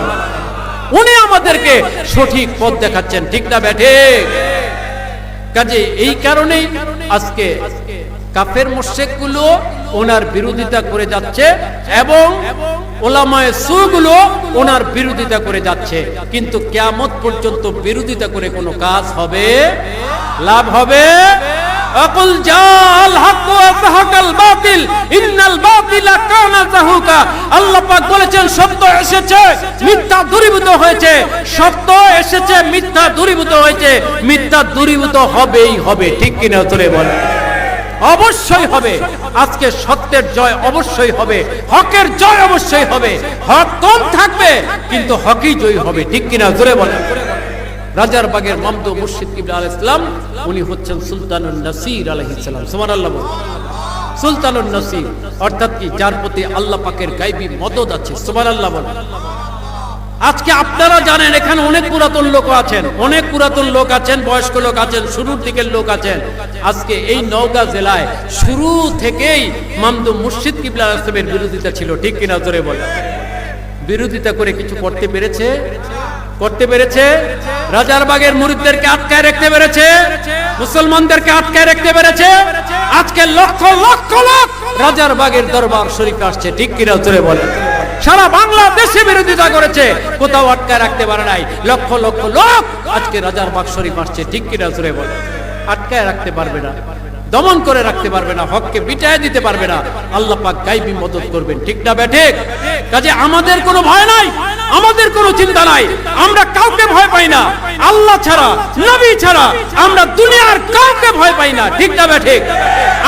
উনি আমাদেরকে সঠিক পথ দেখাচ্ছেন। ঠিক না বেঠে? কাজে এই কারণেই আজকে কাফের মুশরিকগুলো ওনার বিরোধিতা করে যাচ্ছে এবং ওলামায়ে সুগুলো ওনার বিরোধিতা করে যাচ্ছে। কিন্তু কিয়ামত পর্যন্ত বিরোধিতা করে কোনো কাজ হবে? লাভ হবে? আকুল জাল হক ওয়া যাহাকাল বাতিল ইন্নাল বাতিলা কানা যাহুকা। আল্লাহ পাক বলেছেন সত্য এসেছে, মিথ্যা দূরীভূত হয়েছে। সত্য এসেছে, মিথ্যা দূরীভূত হয়েছে, মিথ্যা দূরীভূত হবেই হবে। ঠিক কিনা? তোরে বলে। অবশ্যই হবে। আজকে সত্যের জয় অবশ্যই হবে, হকের জয় অবশ্যই হবে। হক কম থাকবে কিন্তু হকই জয়ী হবে। ঠিক কিনা? জোরে বলেন। রাজারবাগের মামদু মুর্শিদ কিবলা আলাইহিস সালাম উনি হচ্ছেন সুলতানুন নাসির আলাইহিস সালাম। সুবহানাল্লাহ। সুলতানুন নাসির অর্থাৎ কি যার প্রতি আল্লাহ পাকের গায়বী মদদ আছে। সুবহানাল্লাহ। আজকে আপনারা জানেন এখানে অনেক পুরাতন লোক আছেন, অনেক পুরাতন লোক আছেন, বয়স্ক লোক আছেন, শুরুর দিকের লোক আছেন। আজকে এই নওগাঁ জেলায় শুরু থেকেই মামদু মুর্শিদ কিবলা আলাইহিস সালামের বিরোধিতা ছিল, ঠিক কিনা জোরে বলেন? বিরোধিতা করে কিছু করতে পেরেছে? করতে পেরেছে? রাজারবাগের মুরিদদেরকে আটকায় রাখতে পেরেছে? মুসলমানদেরকে আটকায় রাখতে পেরেছে? আজকে লক্ষ লক্ষ লোক রাজারবাগের দরবার শরীফে আসছে, ঠিক কিনা জোরে বলেন? সারা বাংলাদেশে বিরোধিতা করেছে, কোথাও আটকায় রাখতে পারে নাই। লক্ষ লক্ষ লোক আজকে রাজারবাগ শরীফ আসছে, ঠিক কিনা জোরে বলেন? আটকায় রাখতে পারবে না, দমন করে রাখতে পারবে না, হককে বিটায় দিতে পারবে না। আল্লাহ পাক গায়বী মদদ করবেন, ঠিক না বেঠিক? কাজে আমাদের কোনো ভয় নাই, আমাদের কোনো চিন্তা নাই, আমরা কাউকে ভয় পাই না। আল্লাহ ছাড়া, নবী ছাড়া আমরা দুনিয়ার কাউকে ভয় পাই না, ঠিক না বেঠিক?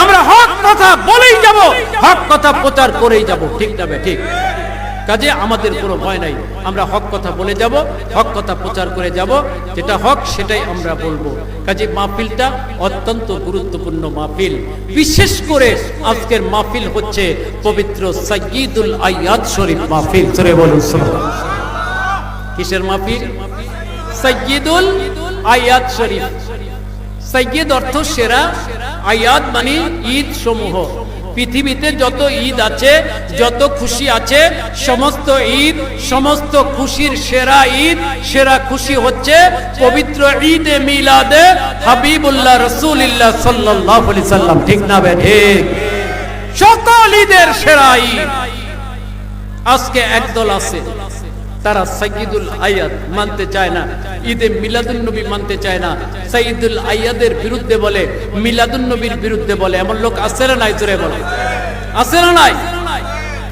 আমরা হক কথা বলেই যাব, হক কথা প্রচার করেই যাব, ঠিক না বেঠিক? কাজে আমাদের কোনো ভয় নাই, আমরা হক কথা বলে যাব, হক কথা প্রচার করে যাব, যেটা হক সেটাই আমরা বলবো। কাজে মাহফিলটা অত্যন্ত গুরুত্বপূর্ণ মাহফিল। বিশেষ করে আজকের মাহফিল হচ্ছে পবিত্র সাইয়্যিদুল আয়াত শরীফ মাহফিল। জোরে বলুন সুবহানাল্লাহ। কিসের মাহফিল? সাইয়্যিদুল আয়াত শরীফ। সাইয়্যিদ অর্থ সেরা, আয়াত মানে ঈদ সমূহ। পৃথিবীতে যত ঈদ আছে, যত খুশি আছে, সমস্ত ঈদ, সমস্ত খুশির সেরা ঈদ, সেরা খুশি হচ্ছে পবিত্র ঈদে মিলাদে হাবিবুল্লাহ রাসূলুল্লাহ সাল্লাল্লাহু আলাইহি সাল্লাম, ঠিক না বেঠিক? সকল ঈদের সেরা ঈদ। আজকে একদল আছে তারা সাইয়্যিদুল আয়াত মানতে চায় না, ঈদে মিলাদুন নবী মানতে চায় না, সাইয়্যিদুল আয়াদের বিরুদ্ধে বলে, মিলাদুন নবীর বিরুদ্ধে বলে। এমন লোক আছে না নাই? জোরে বলে, আছে না নাই?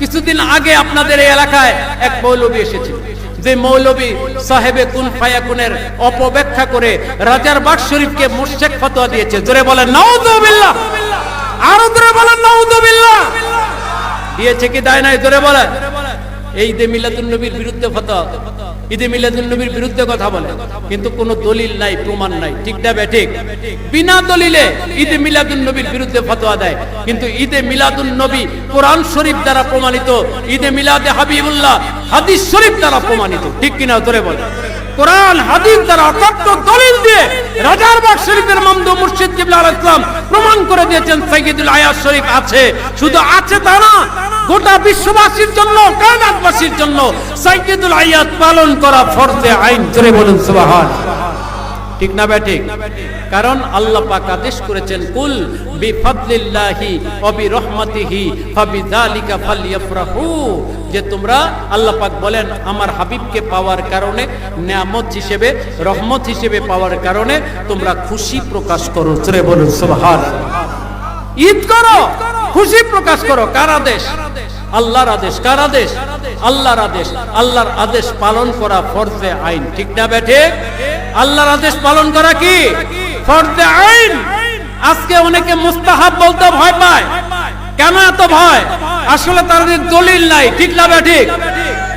কিছুদিন আগে আপনাদের এই এলাকায় এক মৌলবী এসেছিল, যে মৌলবী সাহেবে কুন ফায়াকুনের অপব্যাখ্যা করে রাজারবাগ শরীফকে মুশরিক ফতোয়া দিয়েছে। জোরে বলেন নাউযুবিল্লাহ। আরো জোরে বলেন নাউযুবিল্লাহ। দিয়েছে কি দেয় নাই? জোরে বলেন। এই ঈদে মিলাদুন নবীর বিরুদ্ধে ফতোয়া, ঈদে মিলাদুন নবীর বিরুদ্ধে কথা বলে, কিন্তু কোনো দলিল নাই, প্রমাণ নাই, ঠিক না বেঠিক? বিনা দলিলে ঈদে মিলাদুন নবীর বিরুদ্ধে ফতোয়া দেয়, কিন্তু ঈদে মিলাদুন নবী কোরআন শরীফ দ্বারা প্রমাণিত, ঈদে মিলাদে হাবিবুল্লাহ হাদিস শরীফ দ্বারা প্রমাণিত, ঠিক কিনা জোরে বলে? কোরআন হাদিস দ্বারা অকট্ট দলিল দিয়ে রাজারবাগ শরীফের মামদু মুর্শিদ কিবলা আলাইহিস সালাম প্রমাণ করে দিয়েছেন সাইয়্যিদুল আয়াত শরীফ আছে। শুধু আছে তা না, গোটা বিশ্ববাসীর জন্য, কায়নাতবাসীর জন্য সাইয়্যিদুল আয়াত পালন করা ফরজে আইন। জোরে বলুন সুবহানাল্লাহ। ঠিক না বেঠিক? কারণ আল্লাহ পাক আদেশ করেছেন, কুল বিফাদলিল্লাহি ওয়া বিরহমাতিহি ফাবিযালিকা ফালইফরাহু, যে তোমরা, আল্লাহ পাক বলেন, আমার হাবিবকে পাওয়ার কারণে, নিয়ামত হিসেবে, রহমত হিসেবে পাওয়ার কারণে তোমরা খুশি প্রকাশ করো। জোরে বলুন সুবহানাল্লাহ। ঈদ করো, খুশি প্রকাশ করো। কার আদেশ? আল্লাহর আদেশ। কার আদেশ? আল্লাহর আদেশ। আল্লাহর আদেশ পালন করা ফরজে আইন, ঠিক না বেঠিক? আল্লাহর আদেশ পালন করা কি ফরজে আইন। আজকে অনেকে মুস্তাহাব বলতে ভয় পায়। কেন এত ভয়? আসলে তাদের দলিল নাই, ঠিক না বেঠিক?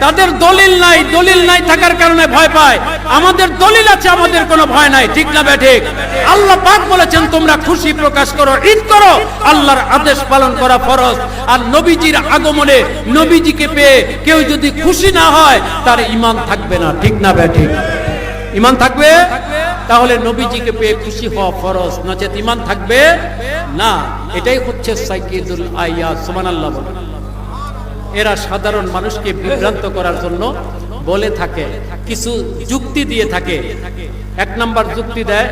তাদের দলিল নাই, দলিল নাই থাকার কারণে ভয় পায়। আমাদের দলিল আছে, আমাদের কোনো ভয় নাই, ঠিক না বেঠিক? আল্লাহ পাক বলেছেন তোমরা খুশি প্রকাশ করো, ঈদ করো। আল্লাহর আদেশ পালন করা ফরজ। আর নবীজির আগমনে, নবীজিকে পেয়ে কেউ যদি খুশি না হয়, তার ঈমান থাকবে না, ঠিক না বেঠিক? ঈমান থাকবে, তাহলে নবীজিকে পেয়ে খুশি হওয়া ফরজ, নচেত ঈমান থাকবে না। এটাই হচ্ছে সাইয়্যিদুল আয়াত। সুবহানাল্লাহ। এরা সাধারণ মানুষকে বিভ্রান্ত করার জন্য বলে থাকে, কিছু যুক্তি দিয়ে থাকে। এক নাম্বার যুক্তি দেয়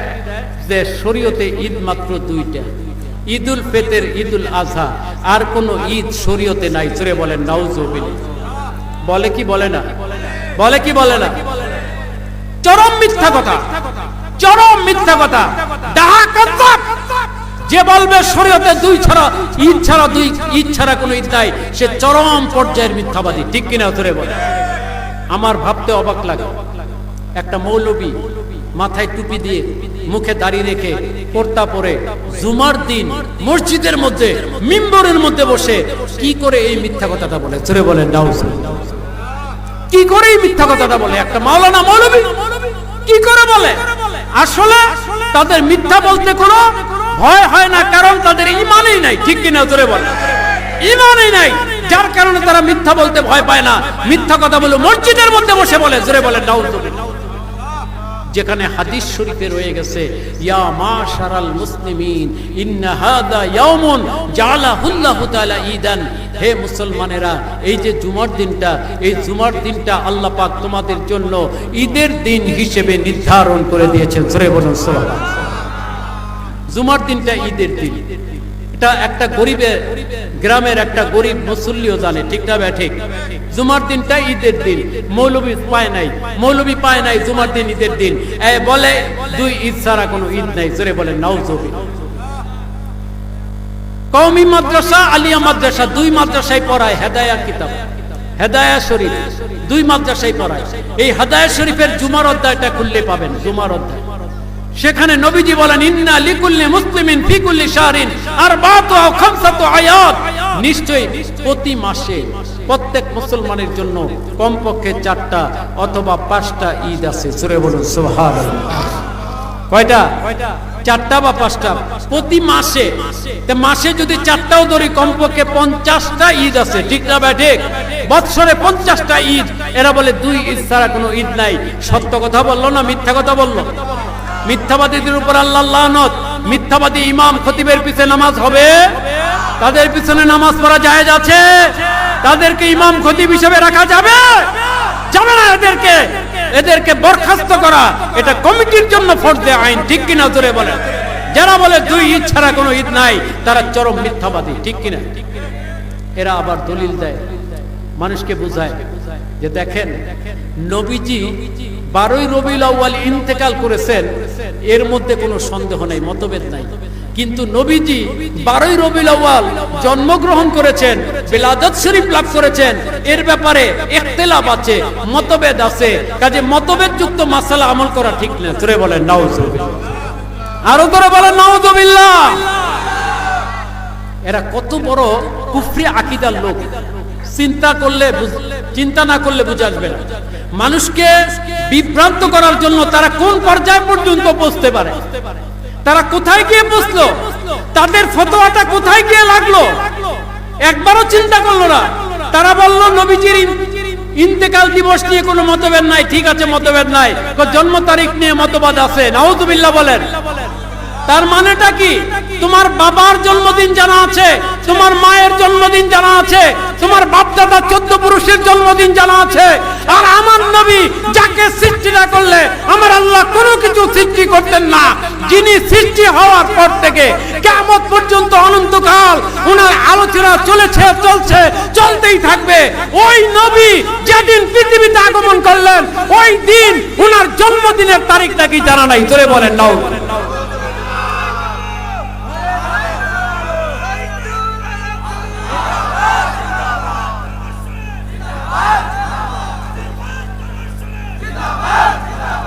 যে শরীয়তে ঈদ মাত্র দুইটা, ঈদুল ফিতর, ঈদুল আযহা, আর কোন ঈদ শরীয়তে নাই। জোরে বলেন নাউযুবিল্লাহ। বলে কি বলে না? বলে কি বলে না? চরম মিথ্যা কথা, চরম মিথ্যা কথা। ডাহা কাযযাব। যে বলবে শরীয়তে দুই ছাড়া, ঈদ ছাড়া, দুই ঈদ ছাড়া কোনো ঈদ নাই, সে চরম পর্যায়ের মিথ্যাবাদী, ঠিক কিনা ধরে বলে? আমার ভাবতে অবাক লাগে, একটা মৌলবী মাথায় টুপি দিয়ে, মুখে দাড়ি রেখে, কুর্তা পরে, জুমার দিন মসজিদের মধ্যে, মিম্বরের মধ্যে বসে কি করে এই মিথ্যা কথাটা বলে? জোরে বলেন নাউজুবিল্লাহ। কি করে এই মিথ্যা কথাটা বলে একটা মাওলানা মৌলবী? কি করে বলে? আসলে তাদের মিথ্যা বলতে কোনো ভয় হয় না, কারণ তাদের ঈমানই নাই। ঠিক কিনা জোরে বলে? ঈমানই নাই, যার কারণে তারা মিথ্যা বলতে ভয় পায় না। মিথ্যা কথা বলে মসজিদের মধ্যে বসে বলে। জোরে বলে নাউযুবিল্লাহ। যেখানে হাদিস শরীফে রয়ে গেছে, ইয়া মাশারাল মুসলিমিন ইন্না হাদা ইয়াউমুন জাআলাহুল্লাহু তাআলা ঈদান। হে মুসলমানেরা, এই যে জুমার দিনটা, এই জুমার দিনটা আল্লাহ পাক তোমাদের জন্য ঈদের দিন হিসেবে নির্ধারণ করে দিয়েছেন। জোরে বলুন সুবহানাল্লাহ। জুমার দিনটা ঈদের দিন। এটা একটা গরিবের, গ্রামের একটা গরিব মুসল্লিও জানে। ঠিক না ভাই? ঠিক। জুমার দিনটা ঈদের দিন। মৌলবী পায় নাই জুমার দিন ঈদের দিন। বলে দুই ঈদ ছাড়া কোনো ঈদ নাই। জোরে বলে নাউযুবিল্লাহ। কওমি মাদ্রাসা, আলিয়া মাদ্রাসা, দুই মাদ্রাসায় পড়ায় হেদায়া কিতাব, হেদায়া শরীফ, দুই মাদ্রাসায় পড়ায়। এই হেদায়া শরীফের জুমার অধ্যায়টা খুললে পাবেন। জুমার অধ্যায়, সেখানে নবীজি বলেন, ইন্না লিকুল্লি মুসলিমিন ফি কুল্লি শাহরিন আরবাতু আও খামসাতু আয়াত। নিশ্চয়ই প্রতি মাসে প্রত্যেক মুসলমানের জন্য কমপক্ষে 4টা অথবা 5টা ঈদ আছে। সূরা বলুন সুবহানাল্লাহ। কয়টা? 4টা বা 5টা প্রতি মাসে। মাসে যদি 4টাও ধরি, কমপক্ষে 50টা ঈদ আছে। ঠিক না ভাই? ঠিক। বৎসরে 50টা ঈদ। এরা বলে দুই ঈদ ছাড়া কোনো ঈদ নাই। সত্য কথা বললো না মিথ্যা কথা বললো? মিথ্যাবাদীদের উপর আল্লাহর লানত। মিথ্যাবাদী ইমাম খতিবের পিছনে নামাজ হবে? তাদের পিছনে নামাজ পড়া জায়েজ আছে? তাদেরকে ইমাম খতিব হিসেবে রাখা যাবে? যাবে না। এদেরকে বরখাস্ত করা এটা কমিটির জন্য ফরজে আইন। ঠিক কিনা জোরে বলে? যারা বলে দুই ঈদ ছাড়া কোনো ঈদ নাই, তারা চরম মিথ্যাবাদী। ঠিক কিনা? এরা আবার দলিল দেয়, মানুষকে বুঝায় যে দেখেন, নবীজি 12ই রবিউল আউয়াল ইন্তেকাল করেছেন, এর মধ্যে কোনো সন্দেহ নাই, মতভেদ নাই। কিন্তু নবীজি 12ই রবিউল আউয়াল জন্মগ্রহণ করেছেন, বিলাদত শরীফ লাভ করেছেন, এর ব্যাপারে ইখতিলাফ আছে, মতভেদ আছে। কাজে মতভেদ যুক্ত মাসালা আমল করা ঠিক না। জোরে বলেন নাউযুবিল্লাহ। আরো করে বলেন নাউযুবিল্লাহ। এরা কত বড় কুফরি আকীদার লোক, চিন্তা না করলে বুঝে আসবে না। মানুষকে বিভ্রান্ত করার জন্য তারা কোন পর্যায় পর্যন্ত পৌঁছতে পারে, তারা কোথায় গিয়ে পৌঁছলো, তাদের ফতোয়াটা কোথায় গিয়ে লাগলো, একবারও চিন্তা করলো না। তারা বলল নবীজির ইন্তেকাল দিবস নিয়ে কোনো মতভেদ নাই। ঠিক আছে, মতভেদ নাই, জন্ম তারিখ নিয়ে মতবাদ আছে। নাউযুবিল্লাহ বলেন। তার মানেটা কি? তোমার বাবার জন্মদিন জানা আছে, তোমার মায়ের জন্মদিন জানা আছে, তোমার বাপ দাদা 14 পুরুষের জন্মদিন জানা আছে। আর আমার নবী যাকে সৃষ্টি না করলে আমার আল্লাহ কোনো কিছু সৃষ্টি করতেন না, যিনি সৃষ্টি হওয়ার পর থেকে কিয়ামত পর্যন্ত অনন্তকাল ওনার আলোচনা চলছে, চলতেই থাকবে। ওই নবী যেদিন পৃথিবীতে আগমন করলেন, ওই দিন ওনার জন্মদিনের তারিখটা কি জানা নাই? জোরে বলেন নাও।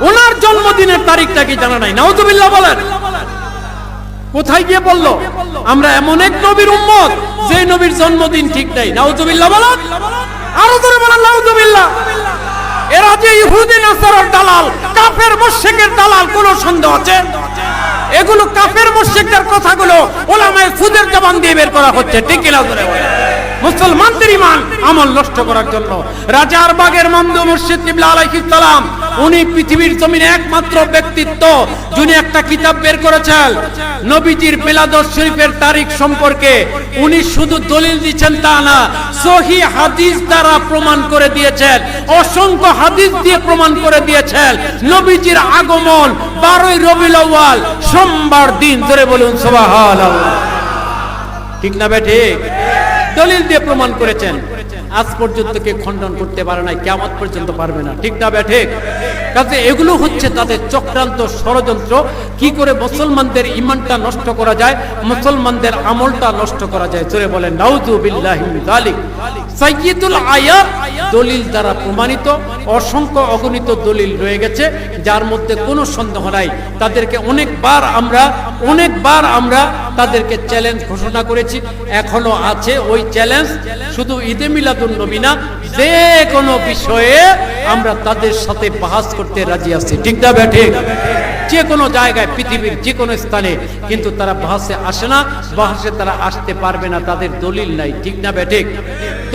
ওনার জন্মদিনের তারিখটা কি জানা নাই? নাউযুবিল্লাহ বলেন। কোথায় গিয়ে বললো? আমরা এমন এক নবীর উম্মত যে নবীর জন্মদিন ঠিক নাই। নাউযুবিল্লাহ বলেন। আরো জোরে বলেন নাউযুবিল্লাহ। এরা যে ইহুদি নাসারার দালাল, কাফের মুশরিকের দালাল, কোনো সন্দেহ আছে? এগুলো কাফের মুশরিকদের কথাগুলো উলামায়ে ফুদের জবান দিয়ে বের করা হচ্ছে। ঠিক কিনা জোরে বলেন? মুসলমানদের ঈমান আমল নষ্ট করার জন্য। রাজার বাগের মন্দু মুর্শিদ কিবলা আলাইহিস সালাম, উনি পৃথিবীর জমিনে একমাত্র ব্যক্তিত্ব যিনি একটা কিতাব বের করেছেন নবীজির মিলাদুশ শরীফের তারিখ সম্পর্কে। উনি শুধু দলিল দিচ্ছেন তা না, সহিহ হাদিস দ্বারা প্রমাণ করে দিয়েছেন, অসংখ্য হাদিস দিয়ে প্রমাণ করে দিয়েছেন নবীজির আগমন 12ই রবিউল আউয়াল সোমবার দিন। ধরে বলুন সুবহানাল্লাহ। ঠিক না বে? ঠিক। দলিল দিয়ে প্রমাণ করেছেন। আজ পর্যন্ত কে খণ্ডন করতে পারে না, কিয়ামত পর্যন্ত পারবে না। ঠিক না বে? ঠিক। কাজে এগুলো হচ্ছে তাদের চক্রান্ত, ষড়যন্ত্র। কি করে মুসলমানদের ঈমানটা নষ্ট করা যায়, মুসলমানদের আমলটা নষ্ট করা যায়। জোরে বলেন নাউযুবিল্লাহি মিন যালিক। সাইয়্যিদুল আয়াত দলিল দ্বারা প্রমাণিত অসংখ্য অগণিত দলিল রয়ে গেছে, যার মধ্যে কোনো সন্দেহ নাই। তাদেরকে অনেকবার আমরা তাদেরকে চ্যালেঞ্জ ঘোষণা করেছি, এখনো আছে ওই চ্যালেঞ্জ। শুধু ঈদে মিলাদুন নবী না, যে কোনো বিষয়ে আমরা তাদের সাথে বাহাস করতে রাজি আছি, ঠিক না ঠিক? যে কোনো জায়গায়, পৃথিবীর যে কোনো স্থানে, কিন্তু তারা বাহাসে আসে না, বাহাসে তারা আসতে পারবে না, তাদের দলিল নাই, ঠিক না ঠিক?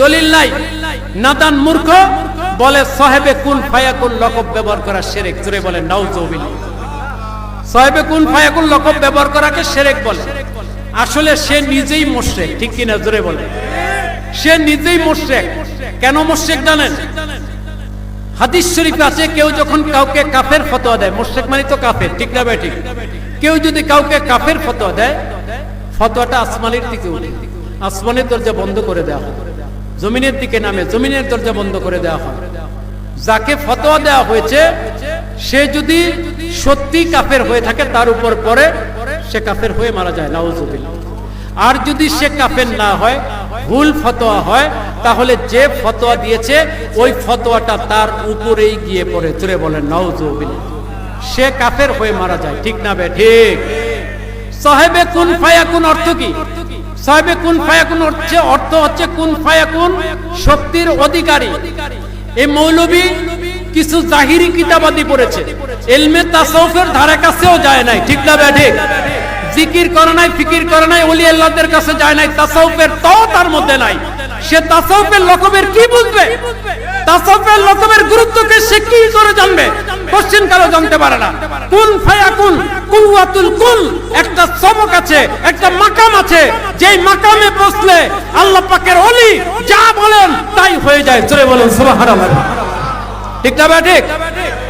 দলিল নাই। নাদান মূর্খ বলে সাহেবে কুন ফায়াকুন লকব ব্যবহার করা শিরক, জোরে বলে নাউজুবিল্লাহ। সাহেবে কুন ফায়াকুন লকব ব্যবহার করাকে শিরক বলে। আসলে সে নিজেই মুশরিক, ঠিক কি না? জোরে বলে সে নিজেই মুশরিক। কেন মুশরিক জানেন? হাদিস শরীফে আছে, কেউ যখন কাউকে কাফের ফতোয়া দেয়, মুশরিক মানে তো কাফের, ঠিক না ভাই? ঠিক। কেউ যদি কাউকে কাফের ফতোয়া দেয়, ফতোয়াটা আসমানের দিকে উঠে, আসমানের দরজা বন্ধ করে দেওয়া হয়, জমিনের দিকে নামে, জমিনের দরজা বন্ধ করে দেওয়া হয়। যাকে ফতোয়া দেওয়া হয়েছে সে যদি সত্যি কাফের হয়ে থাকে, তার উপর পরে সে কাফের হয়ে মারা যায়, নাউজুবিল্লাহ। আর যদি সে কাফের না হয়, ভুল ফতোয়া হয়, তাহলে যে ফতোয়া দিয়েছে ওই ফতোয়াটা তার উপরেই গিয়ে পড়ে, জোরে বলেন নাউজুবিল্লাহ। সে কাফের হয়ে মারা যায়, ঠিক না বে ঠিক? সাহেবে কুন ফায়াকুন অর্থ কি? সাহেবে কুন ফায়াকুন অর্থ হচ্ছে কুন ফায়াকুন, শক্তির অধিকারী। এই মৌলবী কিছু জাহিরি কিতাবাদি পড়েছে, ইলমে তাসাউফের ধারে কাছেও যায় নাই, ঠিক না বে ঠিক? জিকির করে নাই, ফিকির করে নাই, ওলি আল্লাহদের কাছে যায় নাই, তাসাউফের তাও তার মধ্যে নাই। সে তাসাউফের লকবের কি বুঝবে? তাসাউফের লকবের গুরুত্বকে সে কি করে জানবে? কোশ্চেন কারো জানতে পারে না। কুন ফায়াকুন, কুওয়াতুল কুল, একটা সবক আছে, একটা মাকাম আছে, যেই মাকামে বসলে আল্লাহ পাকের ওলি যা বলেন তাই হয়ে যায়, জোরে বলেন সুবহানাল্লাহ, ঠিক না ঠিক?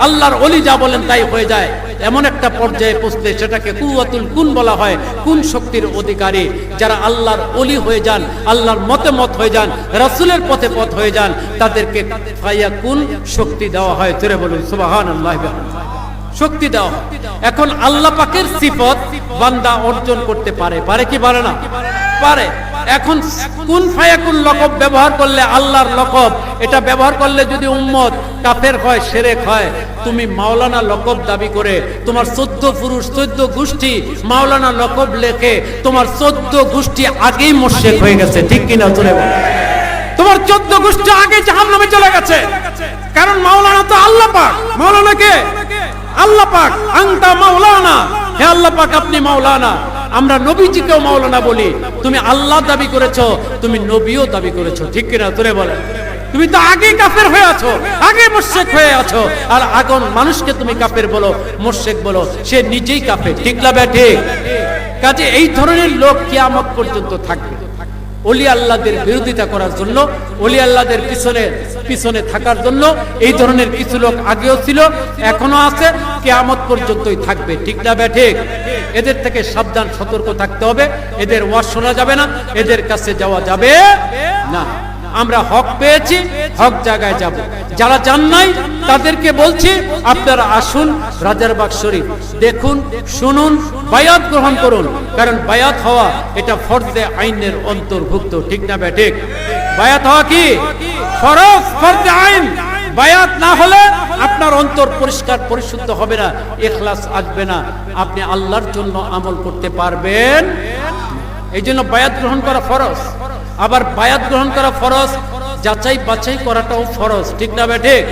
আল্লাহর ওলি যা বলেন তাই হয়ে যায়। এমন একটা পর্যায়ে পৌঁছলে সেটাকে কুওয়াতুল কুন বলা হয়, কোন শক্তির অধিকারী। যারা আল্লাহর ওলি হয়ে যান, আল্লাহর মতে মত হয়ে যান, রাসূলের পথে পথ হয়ে যান, তাদেরকে ফায়াকুন শক্তি দেওয়া হয়, জোরে বলুন সুবহানাল্লাহ, শক্তি দেওয়া হয়। এখন আল্লাহ পাকের সিফত বান্দা অর্জন করতে পারে, পারে কি পারে না? পারে। এখন কুন ফায়াকুন লকব ব্যবহার করলে, আল্লাহর লকব এটা ব্যবহার করলে যদি উম্মত কাফের হয়, শিরক হয়, তুমি মাওলানা লকব দাবি করে তোমার 14 পুরুষ 14 গোষ্ঠী মাওলানা লকব লেখে, তোমার 14 গোষ্ঠী আগেই মুশরিক হয়ে গেছে, ঠিক কিনা? জোরে বল। তোমার 14 গোষ্ঠী আগে জাহান্নামে চলে গেছে, কারণ মাওলানা তো আল্লাহ পাক। মাওলানা কে? আল্লাহ পাক। আনতা মাওলানা, হে আল্লাহ পাক আপনি মাওলানা। আমরা নবীজিকেও মাওলানা বলি। তুমি আল্লাহ দাবি করেছো, তুমি নবীও দাবি করেছো, ঠিক কিনা? তোরে বলে তুমি তো আগে কাফের হয়ে আছো, আগে মুশরিক হয়ে আছো, আর আগুন মানুষকে তুমি কাফের বলো, মুশরিক বলো, সে নিজেই কাফের, ঠিক না বে ঠিক? কাজে এই ধরনের লোক কিয়ামত পর্যন্ত থাকবে, ওলি আল্লাহদের বিরোধিতা করার জন্য, ওলি আল্লাহদের পিছনে থাকার জন্য। এই ধরনের কিছু লোক আগেও ছিল, এখনো আছে, কিয়ামত পর্যন্তই থাকবে, ঠিক না বে ঠিক? এদের থেকে সাবধান, সতর্ক থাকতে হবে। এদের ওয়াজ শোনা যাবে না, এদের কাছে যাওয়া যাবে না। আমরা হক পেয়েছি, হক জায়গায় যাব। যারা জান নাই তাদেরকে বলছি, আপনারা আসুন রাজারবাগ শরীফ, দেখুন, শুনুন, বায়াত গ্রহণ করুন। কারণ বায়াত হওয়া এটা ফরজে আইনের অন্তর্ভুক্ত, ঠিক না বে ঠিক? বায়াত হওয়া কি ফরজ, ফরজে আইন। বায়াত না হলে আপনার অন্তর পরিষ্কার পরিশুদ্ধ হবে না, ইখলাস আসবে না, আপনি আল্লাহর জন্য আমল করতে পারবেন। এই জন্য বায়াত গ্রহণ করা ফরজ। আবার বায়াত গ্রহণ করা ফরজ, যাচাই বাছাই করাটাও ফরজ, ঠিক না বে ঠিক?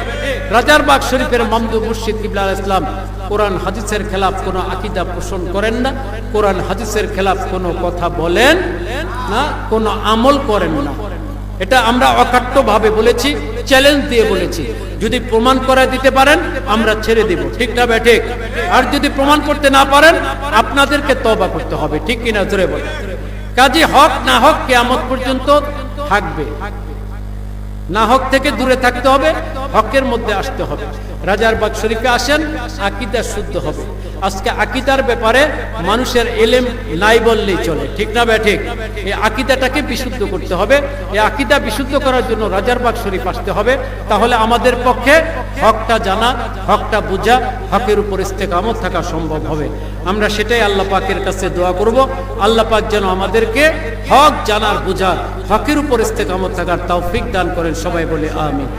রাজারবাগ শরীফের মামদু মুর্শিদ কিবলা আলাইহিস সালাম কোরআন হাদিসের খেলাফ কোনো আকীদা পোষণ করেন না, কোরআন হাদিসের খেলাফ কোনো কথা বলেন না, কোনো আমল করেন না। এটা আমরা অকাট্য ভাবে বলেছি, চ্যালেঞ্জ দিয়ে বলেছি। যদি প্রমাণ করে দিতে পারেন আমরা ছেড়ে দিব, ঠিক না বে ঠিক? আর যদি প্রমাণ করতে না পারেন আপনাদেরকে তওবা করতে হবে, ঠিক কিনা? জোরে বলেন। কাজে হক না হক কিয়ামত পর্যন্ত থাকবে। না হক থেকে দূরে থাকতে হবে, হকের মধ্যে আসতে হবে। রাজারবাগ শরীফে আসেন, আকীদা শুদ্ধ হবে। আজকে আকীদার ব্যাপারে মানুষের ইলম নাই বললেই চলে, ঠিক না বে ঠিক? এই আকীদাটাকে বিশুদ্ধ করতে হবে। এই আকীদা বিশুদ্ধ করার জন্য রাজারবাগ শরীফ আসতে হবে। তাহলে আমাদের পক্ষে হকটা জানা, হকটা বুঝা, হকের উপর ইস্তেকামত থাকা সম্ভব হবে। আমরা সেটাই আল্লাহ পাকের কাছে দোয়া করব। আল্লাহ পাক যেন আমাদেরকে হক জানার, বুঝার, হকের উপর ইস্তেকামত থাকার তৌফিক দান করেন। সবাই বলে আমিন।